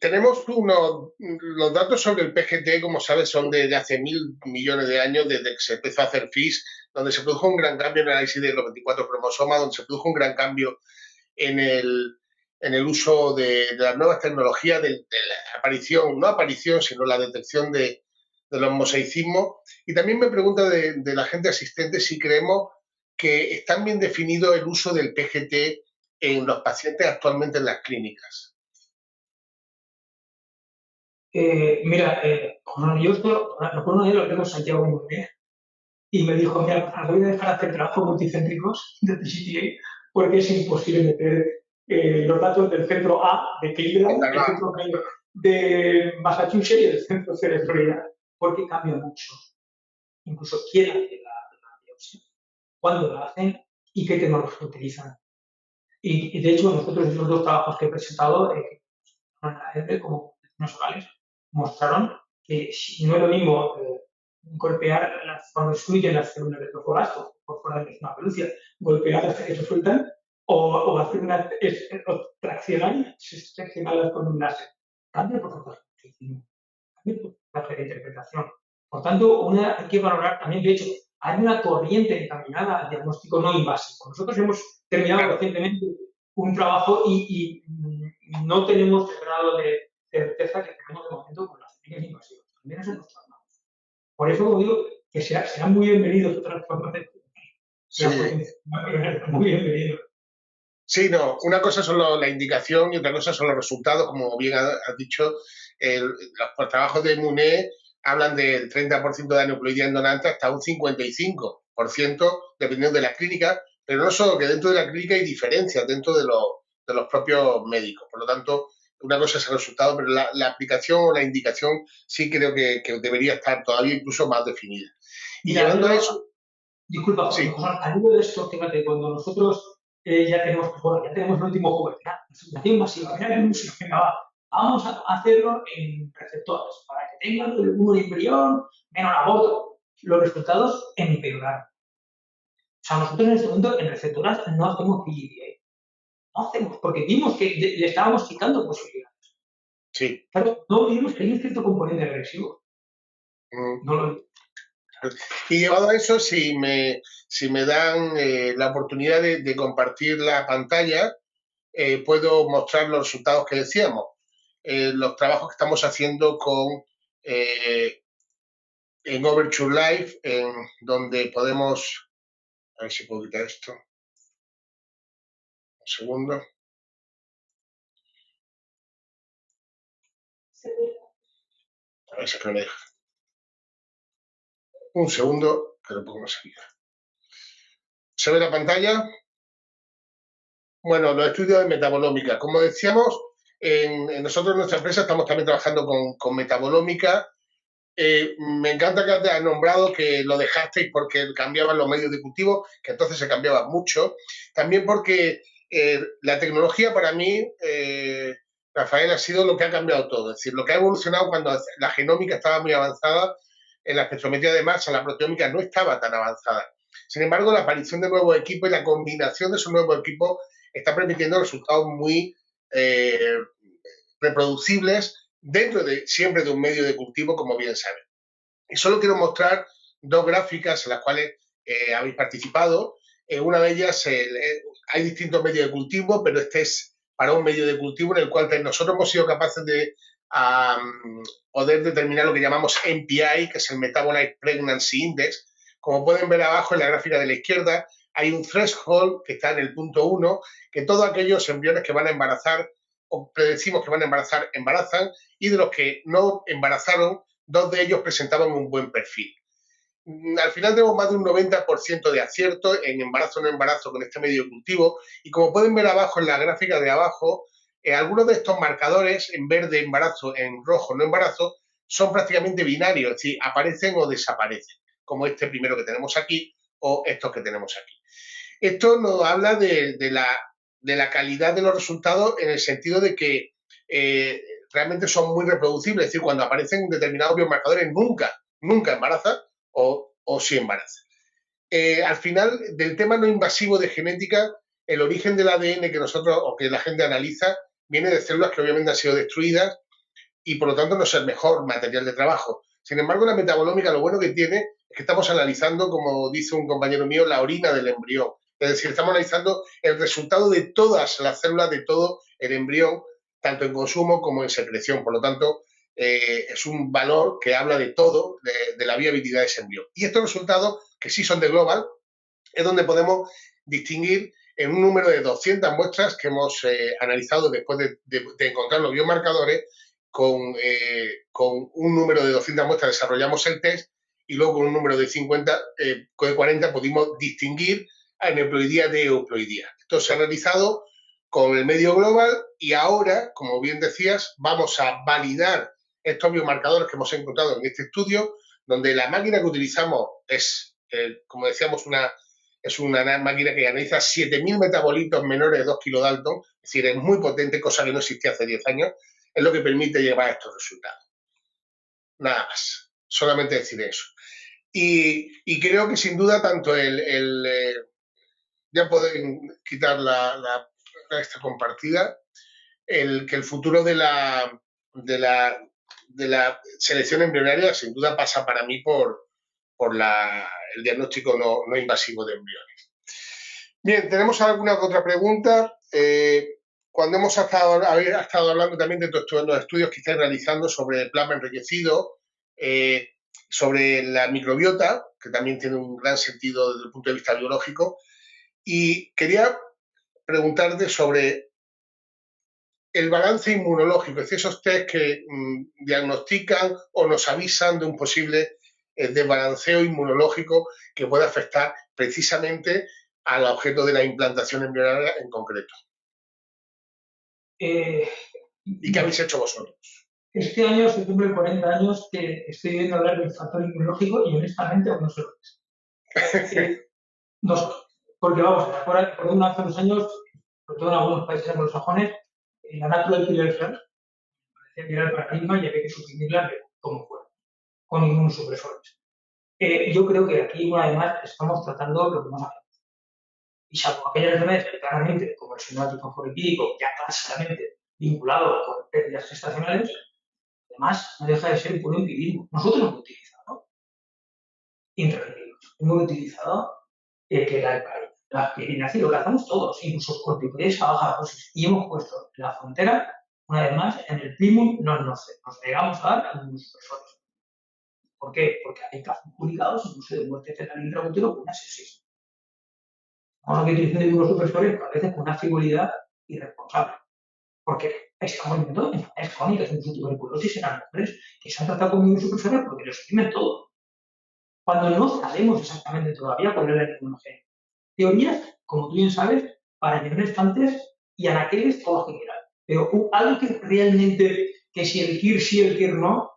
A: Tenemos los datos sobre el PGT, como sabes, son de hace 1000 millones de años, desde que se empezó a hacer FIS, donde se produjo un gran cambio en el análisis de los 24 cromosomas, donde se produjo un gran cambio en el uso de las nuevas tecnologías, de la aparición, no aparición, sino la detección de los mosaicismos. Y también me pregunta de la gente asistente si creemos que están bien definido el uso del PGT en los pacientes actualmente en las clínicas.
B: Mira, yo esto, recuerdo una vez lo tengo en Santiago muy bien, y me dijo, mira, voy a dejar hacer trabajos multicéntricos de TCTA porque es imposible meter los datos del centro A de Cleveland, el centro B de Massachusetts y el centro C de Florida, porque cambia mucho. Incluso quién hace la biopsia, cuándo la hacen y qué tecnología utilizan. Y de hecho, nosotros en los 2 trabajos que he presentado, como vecinos orales, mostraron que no es lo mismo golpear cuando excluyen las células de trofoblasto por fuera de una pelucia, golpear hasta que se sueltan o hacer una seccionarlas con un láser. Cambia el porcentaje cambia el porcentaje de interpretación. Por tanto, hay que valorar también, de hecho, hay una corriente encaminada al diagnóstico no invasivo. Nosotros hemos terminado recientemente un trabajo y no tenemos el grado de certeza que tenemos de momento con las técnicas invasivas, al menos en nuestras manos. Por eso, como digo, que serán muy bienvenidos otras formas de
A: sí.
B: Muy bienvenidos.
A: Sí, no, una cosa son la indicación y otra cosa son los resultados, como bien has dicho, los trabajos de MUNE hablan del 30% de aneuploidía en donantes hasta un 55%, dependiendo de la clínica, pero no solo que dentro de la clínica hay diferencias dentro de los propios médicos. Por lo tanto, una cosa es el resultado, pero la aplicación o la indicación sí creo que debería estar todavía incluso más definida. Y llevando a eso...
B: Disculpa, sí. Al hilo de esto, fíjate, cuando nosotros ya tenemos el último juguete, la asignación masiva, vamos a hacerlo en receptores, para que tengan un embrión, menos aborto. Los resultados empeoraron. O sea, nosotros en este momento en receptoras no hacemos PGDA. No hacemos, porque vimos que le estábamos quitando posibilidades.
A: Sí.
B: Claro, no vimos que hay un cierto componente agresivo. No lo digo.
A: Y llevado a eso, si me dan la oportunidad de compartir la pantalla, puedo mostrar los resultados que decíamos. Los trabajos que estamos haciendo en Overture Live, donde podemos... A ver si puedo quitar esto. Un segundo. A ver si es que no me deja. Un segundo, pero pongo más aquí. ¿Se ve la pantalla? Bueno, los estudios de metabolómica. Como decíamos, nosotros en nuestra empresa estamos también trabajando con metabolómica. Me encanta que has nombrado que lo dejasteis porque cambiaban los medios de cultivo, que entonces se cambiaba mucho. También porque la tecnología para mí, Rafael, ha sido lo que ha cambiado todo. Es decir, lo que ha evolucionado cuando la genómica estaba muy avanzada, en la espectrometría de masa, la proteómica no estaba tan avanzada. Sin embargo, la aparición de nuevos equipos y la combinación de esos nuevos equipos está permitiendo resultados muy reproducibles dentro siempre de un medio de cultivo, como bien saben. Y solo quiero mostrar dos gráficas en las cuales habéis participado. Una de ellas, hay distintos medios de cultivo, pero este es para un medio de cultivo en el cual nosotros hemos sido capaces de poder determinar lo que llamamos MPI, que es el Metabolite Pregnancy Index. Como pueden ver abajo en la gráfica de la izquierda, hay un threshold que está en el punto 1, que todos aquellos embriones que van a embarazar o predecimos que van a embarazar, embarazan, y de los que no embarazaron, 2 de ellos presentaban un buen perfil. Al final tenemos más de un 90% de acierto en embarazo o no embarazo con este medio de cultivo, y como pueden ver abajo en la gráfica de abajo, algunos de estos marcadores, en verde embarazo, en rojo no embarazo, son prácticamente binarios, es decir, aparecen o desaparecen, como este primero que tenemos aquí o estos que tenemos aquí. Esto nos habla de la calidad de los resultados en el sentido de que realmente son muy reproducibles, es decir, cuando aparecen determinados biomarcadores nunca embaraza o sí embaraza. Al final, del tema no invasivo de genética, el origen del ADN que nosotros o que la gente analiza viene de células que obviamente han sido destruidas y por lo tanto no es el mejor material de trabajo. Sin embargo, la metabolómica lo bueno que tiene es que estamos analizando, como dice un compañero mío, la orina del embrión. Es decir, estamos analizando el resultado de todas las células de todo el embrión, tanto en consumo como en secreción. Por lo tanto, es un valor que habla de todo, de la viabilidad de ese embrión. Y estos resultados, que sí son de global, es donde podemos distinguir en un número de 200 muestras que hemos analizado después de encontrar los biomarcadores. Con un número de 200 muestras desarrollamos el test y luego con un número de 40 pudimos distinguir aneuploidía de euploidía. Esto se ha realizado con el medio global y ahora, como bien decías, vamos a validar estos biomarcadores que hemos encontrado en este estudio, donde la máquina que utilizamos es, como decíamos, es una máquina que analiza 7.000 metabolitos menores de 2 kilodalton, es decir, es muy potente, cosa que no existía hace 10 años, es lo que permite llevar a estos resultados. Nada más, solamente decir eso. Y creo que sin duda tanto ya pueden quitar esta compartida, que el futuro de la selección embrionaria sin duda pasa para mí por el diagnóstico no invasivo de embriones. Bien, ¿tenemos alguna otra pregunta? Cuando hemos estado hablando también de los estudios que estáis realizando sobre el plasma enriquecido, sobre la microbiota, que también tiene un gran sentido desde el punto de vista biológico, y quería preguntarte sobre el balance inmunológico, es decir, esos test que diagnostican o nos avisan de un posible desbalanceo inmunológico que puede afectar precisamente al objeto de la implantación embrionaria en concreto. ¿Y qué habéis hecho vosotros?
B: Este año se cumplen 40 años que estoy viendo hablar del factor inmunológico y honestamente aún no sé lo que es. Porque vamos, por hace unos años, sobre todo en algunos países anglosajones, la natural killer cell parecía que era el paradigma y había que suprimirla como fuera, con inmunosupresores. Yo creo que aquí, además, estamos tratando lo que más hacemos. Y salvo aquellas enfermedades que claramente, como el síndrome anticonformipídico, ya clásicamente vinculado con pérdidas gestacionales, Además, no deja de ser puro empirismo. Nosotros hemos utilizado intraveníricos, hemos utilizado que la aspirina, así lo que hacemos todos, incluso corticoides a baja dosis, y hemos puesto la frontera, una vez más, en el primum non nocere. Nos negamos a dar inmunosupresores. ¿Por qué? Porque hay casos publicados incluso de muerte fetal intrautero con una sepsis. Estamos aquí utilizando inmunosupresores, a veces con una frivolidad irresponsable. Porque estamos viendo enfermedades crónicas, incluso tuberculosis en las mujeres que se han tratado con inmunosupresores porque los exprimen todo. Cuando no sabemos exactamente todavía cuál es la inmunogenia. Teorías, como tú bien sabes, para llenar estantes y anaqueles, todo lo que quieran. Pero algo que realmente, que si el KIR sí, el KIR no,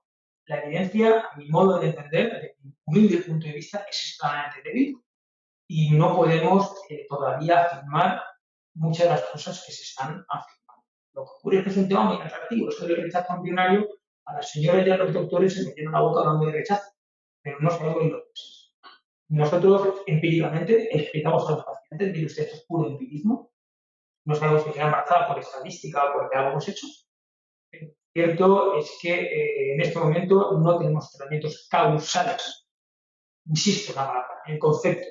B: la evidencia, a mi modo de entender, desde mi humilde punto de vista, es extremadamente débil y no podemos todavía afirmar muchas de las cosas que se están afirmando. Lo que ocurre es que es un tema muy atractivo. Esto del rechazo embrionario, a las señoras y a los doctores se metieron la boca hablando de rechazo, pero no sabemos lo que es. Nosotros empíricamente explicamos a los pacientes, mire usted, esto es puro empirismo, no sabemos si queda embarazada por estadística o porque algo hemos hecho. Cierto es que en este momento no tenemos tratamientos causales. Insisto en el concepto.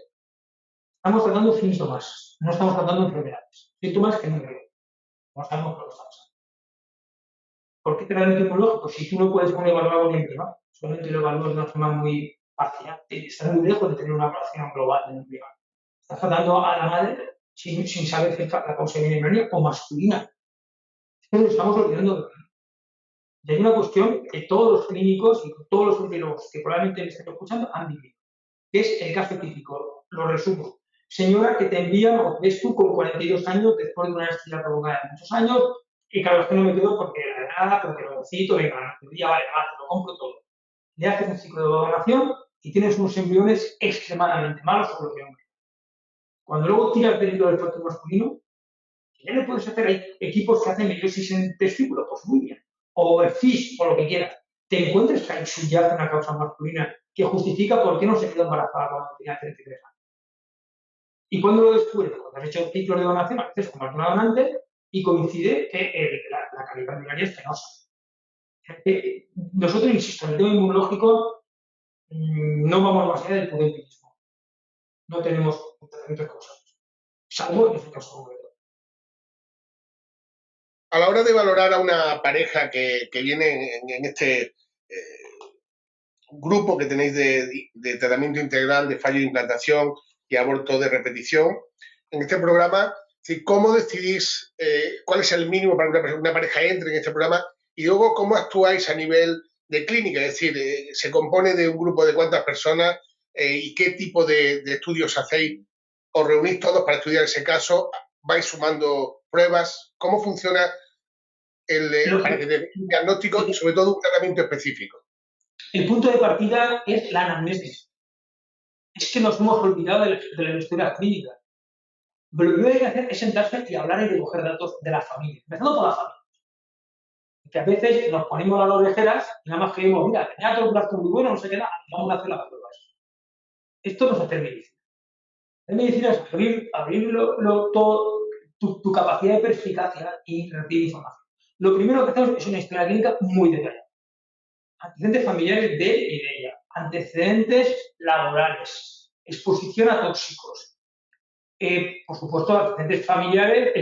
B: Estamos tratando síntomas, no estamos tratando enfermedades. Síntomas que no me veo. No sabemos lo que está pasando. ¿Por qué tratamiento inmunológico? Si tú no puedes evaluarlo bien privado, solamente lo evalúas de una forma muy parcial. Estás muy lejos de tener una evaluación global de un privado. Estás tratando a la madre sin saber si la causa de neumonía o masculina. Esto lo estamos olvidando. Y hay una cuestión que todos los clínicos y todos los epidemiólogos que probablemente me estén escuchando han vivido, que es el caso típico. Lo resumo. Señora que te envían, o ves tú con 42 años, después de una anestesia prolongada de muchos años, y claro, es que no me quedo porque la nada, porque lo necesito, venga, la anestesia, vale, te lo compro todo. Le haces un ciclo de donación y tienes unos embriones extremadamente malos sobre los embriones. Cuando luego tiras del hilo del factor masculino, ya le puedes hacer, hay equipos que hacen meiosis en testículo, pues muy bien. O el FISH, o lo que quieras. Te encuentras que ahí subyace una causa masculina que justifica por qué no se quedó embarazada cuando tenía 33 años. ¿Y cuándo lo descubres? Cuando has hecho ciclos de donación, a veces como una donante, y coincide que la calidad embrionaria es penosa. Nosotros, insisto, en el tema inmunológico no vamos más allá del puro empirismo. No tenemos tratamientos causales, salvo en este caso concreto.
A: A la hora de valorar a una pareja que viene en este grupo que tenéis de tratamiento integral de fallo de implantación y aborto de repetición, en este programa, ¿cómo decidís cuál es el mínimo para que una pareja entre en este programa? Y luego, ¿cómo actuáis a nivel de clínica? Es decir, ¿se compone de un grupo de cuántas personas y qué tipo de estudios hacéis? ¿Os reunís todos para estudiar ese caso? ¿Vais sumando pruebas? ¿Cómo funciona para que te un diagnóstico y sobre todo un tratamiento específico?
B: El punto de partida es la anamnesis. Es que nos hemos olvidado de la historia clínica. Lo que hay que hacer es sentarse y hablar y recoger datos de la familia, empezando por la familia. Que a veces nos ponemos las orejeras y nada más creemos, mira, tenía otro plato muy bueno, no sé qué nada, vamos a hacer las pruebas. Esto no es hacer medicina. Hacer medicina es abrir todo, tu capacidad de perspicacia y recibir información. Lo primero que hacemos es una historia clínica muy detallada. Antecedentes familiares de él y de ella. Antecedentes laborales. Exposición a tóxicos. Por supuesto, antecedentes familiares,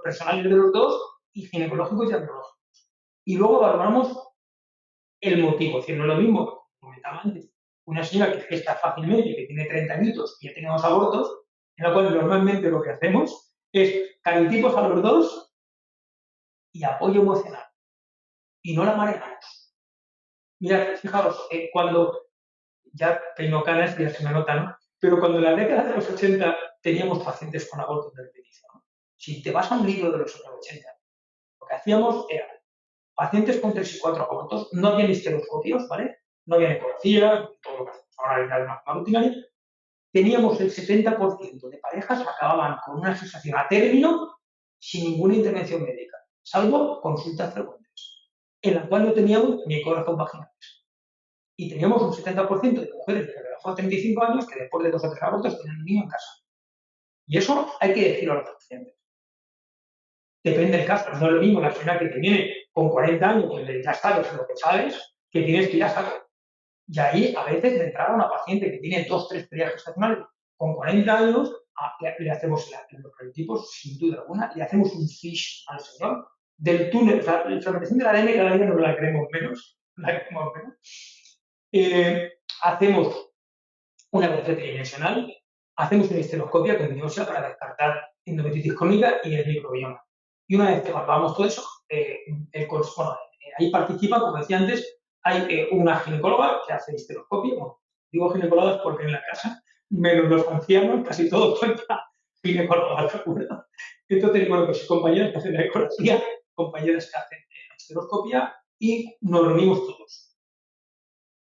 B: personales de los dos y ginecológicos y andrológicos. Y luego valoramos el motivo. Es decir, no es lo mismo que comentaba antes. Una señora que gesta fácilmente, que tiene 30 añitos y ya tiene 2 abortos, en la cual normalmente lo que hacemos es cariotipos a los dos y apoyo emocional. Y no la mareamos. Mira, fijaros, cuando ya tengo canas, ya se me nota, ¿no? Pero cuando en la década de los 80 teníamos pacientes con abortos de repetición, si te vas a un libro de los años 80, lo que hacíamos era pacientes con 3 y 4 abortos, no había histeroscopios, ¿vale? No había ecografía, todo lo que hacemos ahora de una forma rutinaria. Teníamos el 70% de parejas que acababan con una gestación a término sin ninguna intervención médica, salvo consultas frecuentes, en la cual no teníamos ni ecógrafos vaginales. Y teníamos un 70% de mujeres de debajo de 35 años que después de 2 o 3 abortos tenían un niño en casa. Y eso hay que decirlo a los pacientes. Depende del caso. No es lo mismo la persona que te viene con 40 años, pues ya sabes lo que sabes, que tienes que ir a saco. Y ahí a veces de entrada una paciente que tiene 2, 3 periodos gestacionales con 40 años, le hacemos los prototipos, sin duda alguna, le hacemos un fish al señor del túnel. O sea, la fermentación del ADN cada día no la creemos menos. Hacemos una velocidad tridimensional, hacemos una histeroscopia con biopsia para descartar endometritis crónica y el microbioma. Y una vez que evaluamos todo eso, ahí participa, como decía antes, hay una ginecóloga que hace histeroscopia. Bueno, digo ginecólogas porque en la casa, menos los ancianos, casi todos cuenta ginecólogas, ¿de acuerdo? Entonces, bueno, pues compañeras que hacen la ecografía, compañeras que hacen la histeroscopia y nos reunimos todos.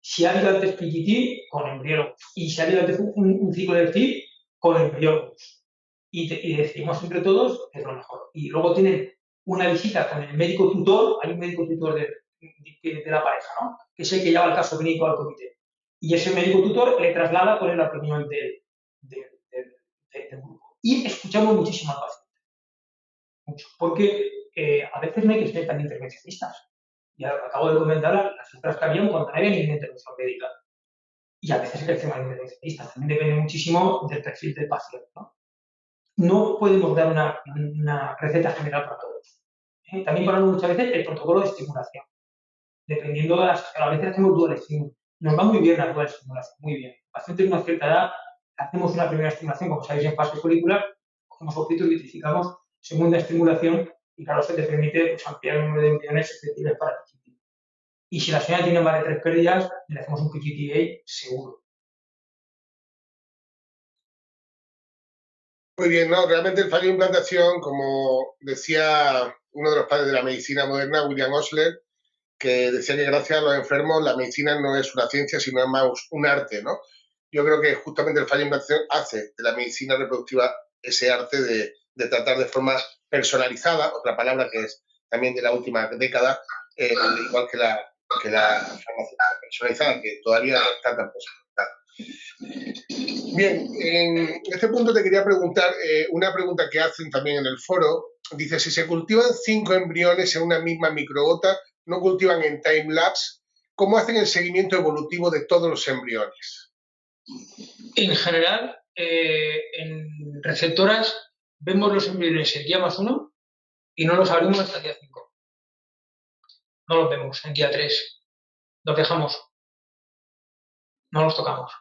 B: Si ha habido antes PGT, con embriólogos. Y si ha habido antes un ciclo de FIP, con embriólogos. Y decidimos entre todos que es lo mejor. Y luego tienen una visita con el médico tutor, hay un médico tutor de la pareja, ¿no? Que es el que lleva el caso clínico al comité. Y ese médico tutor le traslada con la opinión del grupo. Y escuchamos muchísimo al paciente. Mucho. Porque a veces no hay que ser tan intervencionistas. Ya acabo de comentar las cifras que había cuando no había ninguna intervención médica. Y a veces hay que ser más intervencionistas. También depende muchísimo del perfil del paciente, ¿no? No podemos dar una receta general para todos. También ponemos muchas veces el protocolo de estimulación. Dependiendo de a veces hacemos dual estímulo. Nos va muy bien la dual estimulación, muy bien. Pacientes de una cierta edad, hacemos una primera estimulación, como sabéis, en fase folicular, cogemos objetos y identificamos segunda estimulación y claro, eso te permite pues, ampliar el número de embriones susceptibles para PGT. Y si la señora tiene más de 3 pérdidas, le hacemos un PGT-A seguro.
A: Muy bien, no, realmente el fallo de implantación, como decía uno de los padres de la medicina moderna, William Osler, que decía que gracias a los enfermos la medicina no es una ciencia, sino es más un arte, ¿no? Yo creo que justamente el fallo de implantación hace de la medicina reproductiva ese arte de tratar de forma personalizada, otra palabra que es también de la última década, igual que la farmacia personalizada, que todavía no está tan personalizada. Bien, en este punto te quería preguntar una pregunta que hacen también en el foro. Dice, si se cultivan 5 embriones en una misma microgota, no cultivan en time-lapse, ¿cómo hacen el seguimiento evolutivo de todos los embriones?
B: En general, en receptoras vemos los embriones el día +1 y no los abrimos hasta el día 5. No los vemos en día 3. Los dejamos. No los tocamos.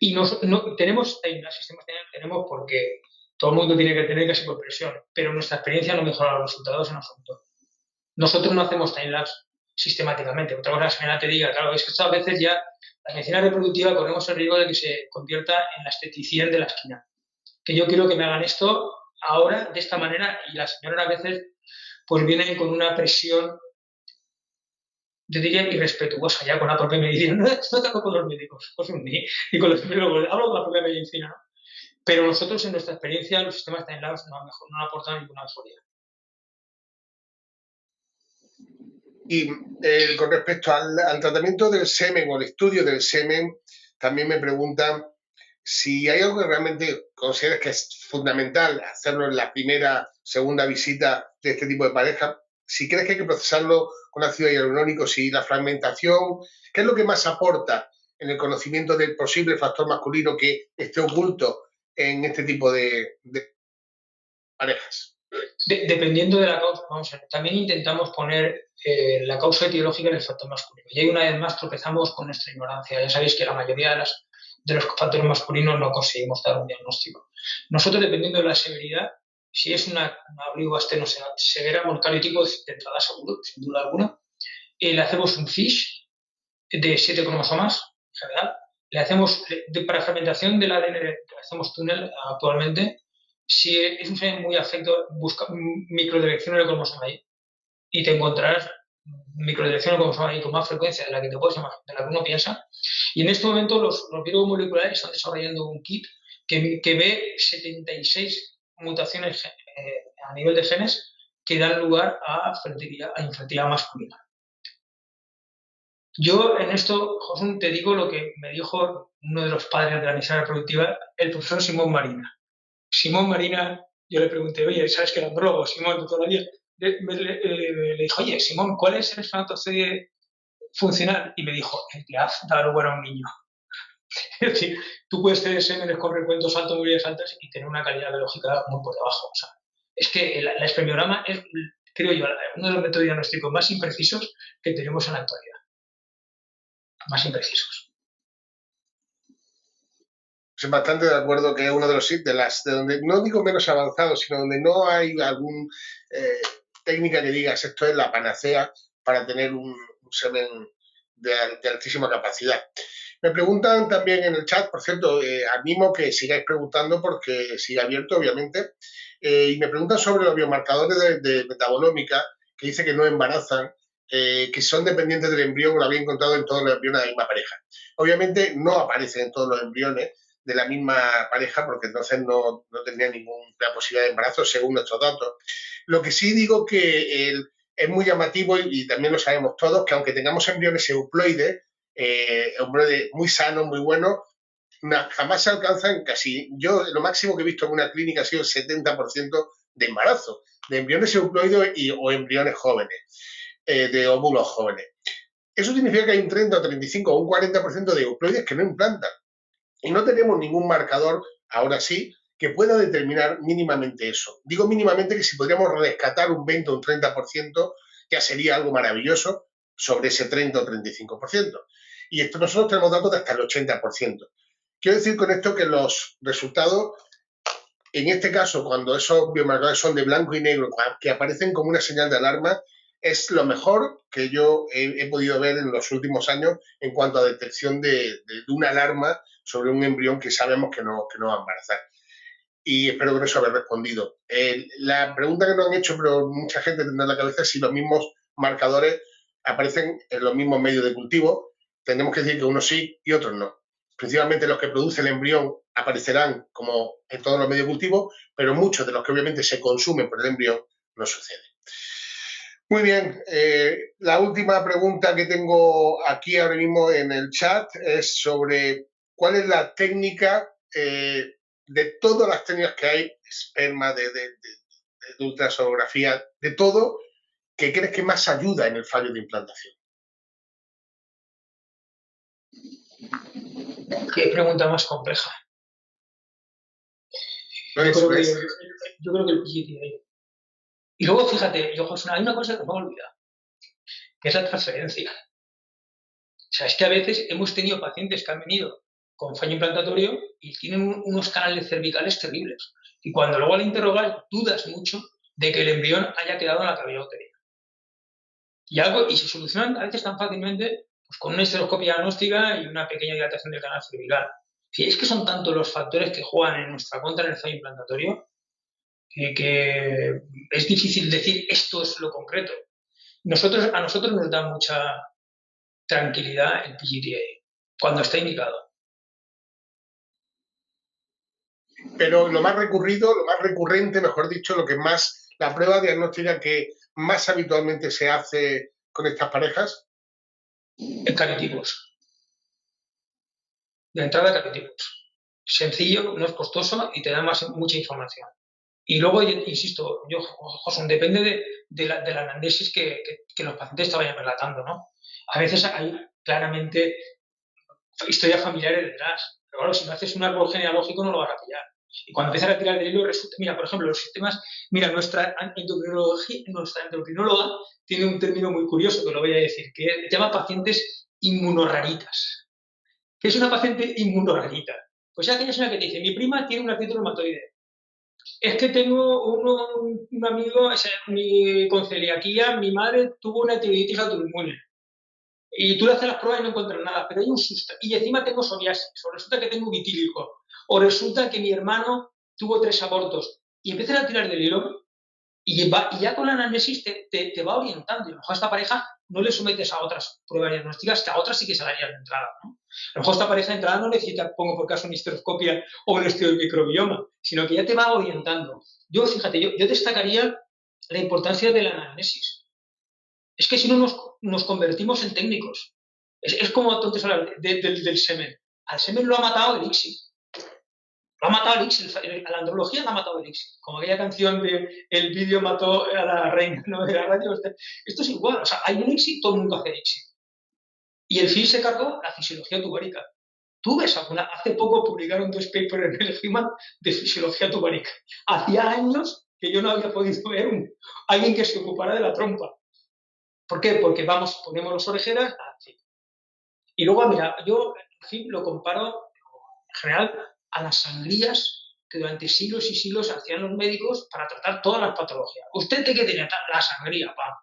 B: Y tenemos sistemas tenemos porque todo el mundo tiene que tener casi por presión, pero nuestra experiencia no mejora los resultados en absoluto. Nosotros no hacemos timelapse sistemáticamente. Otra cosa, la señora te diga, claro, es que a veces ya la medicina reproductiva corremos el riesgo de que se convierta en la esteticien de la esquina. Que yo quiero que me hagan esto ahora, de esta manera, y la señora a veces pues viene con una presión, yo diría, irrespetuosa ya con la propia medicina. No trato con los médicos, y con los biólogos, hablo con la propia medicina, ¿no? Pero nosotros, en nuestra experiencia, los sistemas timelapse no aportan ninguna mejoría.
A: Y con respecto al tratamiento del semen o el estudio del semen, también me preguntan si hay algo que realmente consideres que es fundamental hacerlo en la primera, segunda visita de este tipo de pareja, si crees que hay que procesarlo con ácido hialurónico, si la fragmentación, ¿qué es lo que más aporta en el conocimiento del posible factor masculino que esté oculto en este tipo de parejas?
B: Dependiendo de la causa, vamos a ver, también intentamos poner la causa etiológica del factor masculino. Y ahí una vez más tropezamos con nuestra ignorancia. Ya sabéis que la mayoría de los factores masculinos no conseguimos dar un diagnóstico. Nosotros, dependiendo de la severidad, si es una oligostenosis severa, monocariotipo de entrada seguro, sin duda alguna, le hacemos un FISH de 7 cromosomas, en general. Le hacemos, para fragmentación del ADN, le hacemos túnel actualmente. Si es un semen muy afecto, busca microdirecciones del cromosoma ahí y te encontrarás microdirecciones del cromosoma ahí con más frecuencia de la que te puedes imaginar, de la que uno piensa. Y en este momento los biólogos moleculares están desarrollando un kit que ve 76 mutaciones a nivel de genes que dan lugar a infertilidad masculina. Yo en esto, José, te digo lo que me dijo uno de los padres de la medicina reproductiva, el profesor Simón Marina. Simón Marina, yo le pregunté, oye, ¿sabes que era andrólogo, Simón, de toda la vida? Le dije, oye, Simón, ¿cuál es el espermatozoide funcional? Y me dijo, el que hace dar lugar a un niño. Es decir, tú puedes tener semenes con recuentos altos, muy altas y tener una calidad biológica muy por debajo. O sea, es que el espermiograma es, creo yo, uno de los métodos diagnósticos más imprecisos que tenemos en la actualidad. Más imprecisos.
A: Estoy bastante de acuerdo que es uno de los sitios de donde, no digo menos avanzados, sino donde no hay alguna técnica que digas esto es la panacea para tener un semen de altísima capacidad. Me preguntan también en el chat, por cierto, animo que sigáis preguntando porque sigue abierto, obviamente, y me preguntan sobre los biomarcadores de metabolómica, que dice que no embarazan, que son dependientes del embrión, lo había encontrado en todos los embriones de la misma pareja. Obviamente no aparecen en todos los embriones de la misma pareja, porque entonces no tendría ninguna posibilidad de embarazo según nuestros datos. Lo que sí digo que es muy llamativo y también lo sabemos todos, que aunque tengamos embriones euploides, hombre, muy sano, muy bueno, jamás se alcanzan casi, yo lo máximo que he visto en una clínica ha sido el 70% de embarazo, de embriones euploides o embriones jóvenes, de óvulos jóvenes. Eso significa que hay un 30, 35 o un 40% de euploides que no implantan. Y no tenemos ningún marcador, ahora sí, que pueda determinar mínimamente eso. Digo mínimamente que si podríamos rescatar un 20 o un 30%, ya sería algo maravilloso sobre ese 30 o 35%. Y esto nosotros tenemos datos de hasta el 80%. Quiero decir con esto que los resultados, en este caso, cuando esos biomarcadores son de blanco y negro, que aparecen como una señal de alarma, es lo mejor que yo he podido ver en los últimos años en cuanto a detección de una alarma sobre un embrión que sabemos que no va a embarazar. Y espero con eso haber respondido. La pregunta que nos han hecho, pero mucha gente tendrá en la cabeza, es si los mismos marcadores aparecen en los mismos medios de cultivo. Tenemos que decir que unos sí y otros no. Principalmente los que produce el embrión aparecerán como en todos los medios de cultivo, pero muchos de los que obviamente se consumen por el embrión no sucede. Muy bien, la última pregunta que tengo aquí ahora mismo en el chat es sobre cuál es la técnica de todas las técnicas que hay, esperma, de ultrasonografía, de todo, que crees que más ayuda en el fallo de implantación.
B: Qué pregunta más compleja. Yo creo que el PGTA. Y luego, fíjate, hay una cosa que no me he olvidado, que es la transferencia. O sea, es que a veces hemos tenido pacientes que han venido con fallo implantatorio y tienen unos canales cervicales terribles. Y cuando luego al interrogar, dudas mucho de que el embrión haya quedado en la cavidad uterina. Y se solucionan a veces tan fácilmente pues, con una histeroscopia diagnóstica y una pequeña dilatación del canal cervical. Es que son tantos los factores que juegan en nuestra contra en el fallo implantatorio que es difícil decir esto es lo concreto. A nosotros nos da mucha tranquilidad el PGTA cuando está indicado.
A: Pero lo más recurrente, mejor dicho, la prueba diagnóstica que más habitualmente se hace con estas parejas.
B: Cariotipos. De entrada, cariotipos. Sencillo, no es costoso y te da mucha información. Y luego, insisto, José, depende de la anamnesis que los pacientes te vayan relatando, ¿no? A veces hay claramente historias familiares detrás. Pero claro, si no haces un árbol genealógico no lo vas a pillar. Y cuando empiezas a tirar del hilo, resulta, mira, por ejemplo, los sistemas, mira, nuestra endocrinóloga tiene un término muy curioso que lo voy a decir, que se llama pacientes inmunoraritas. ¿Qué es una paciente inmunorarita? Pues es aquella persona que te dice, mi prima tiene un artritis reumatoide. Es que tengo un amigo, con celiaquía, mi madre tuvo una tiroiditis autoinmune. Y tú le haces las pruebas y no encuentras nada, pero hay un susto. Y encima tengo psoriasis, o resulta que tengo vitíligo, o resulta que mi hermano tuvo 3 abortos. Y empiezas a tirar del hilo y ya con la anamnesis te va orientando. Y a lo mejor a esta pareja no le sometes a otras pruebas diagnósticas, que a otras sí que se darían de entrada, ¿no? A lo mejor esta pareja de entrada no necesita, pongo por caso, una histeroscopia o un estudio del microbioma, sino que ya te va orientando. Fíjate, yo destacaría la importancia de la anamnesis. Es que si no nos convertimos en técnicos. Es como antes hablar del semen. Al semen lo ha matado el ICSI. Lo ha matado Elixir, a la andrología la ha matado Elixir. Como aquella canción de el vídeo mató a la reina, ¿no? De la radio. Esto es igual, o sea, hay Elixir, todo el mundo hace Elixir. Y el fin se cargó la fisiología tubárica. Tú ves alguna, hace poco publicaron 2 papers en el Human de fisiología tubárica. Hacía años que yo no había podido ver alguien que se ocupara de la trompa. ¿Por qué? Porque ponemos las orejeras, así. Y luego, mira, yo en fin lo comparo en general a las sangrías que durante siglos y siglos hacían los médicos para tratar todas las patologías. ¿Usted qué tiene? La sangría, pam.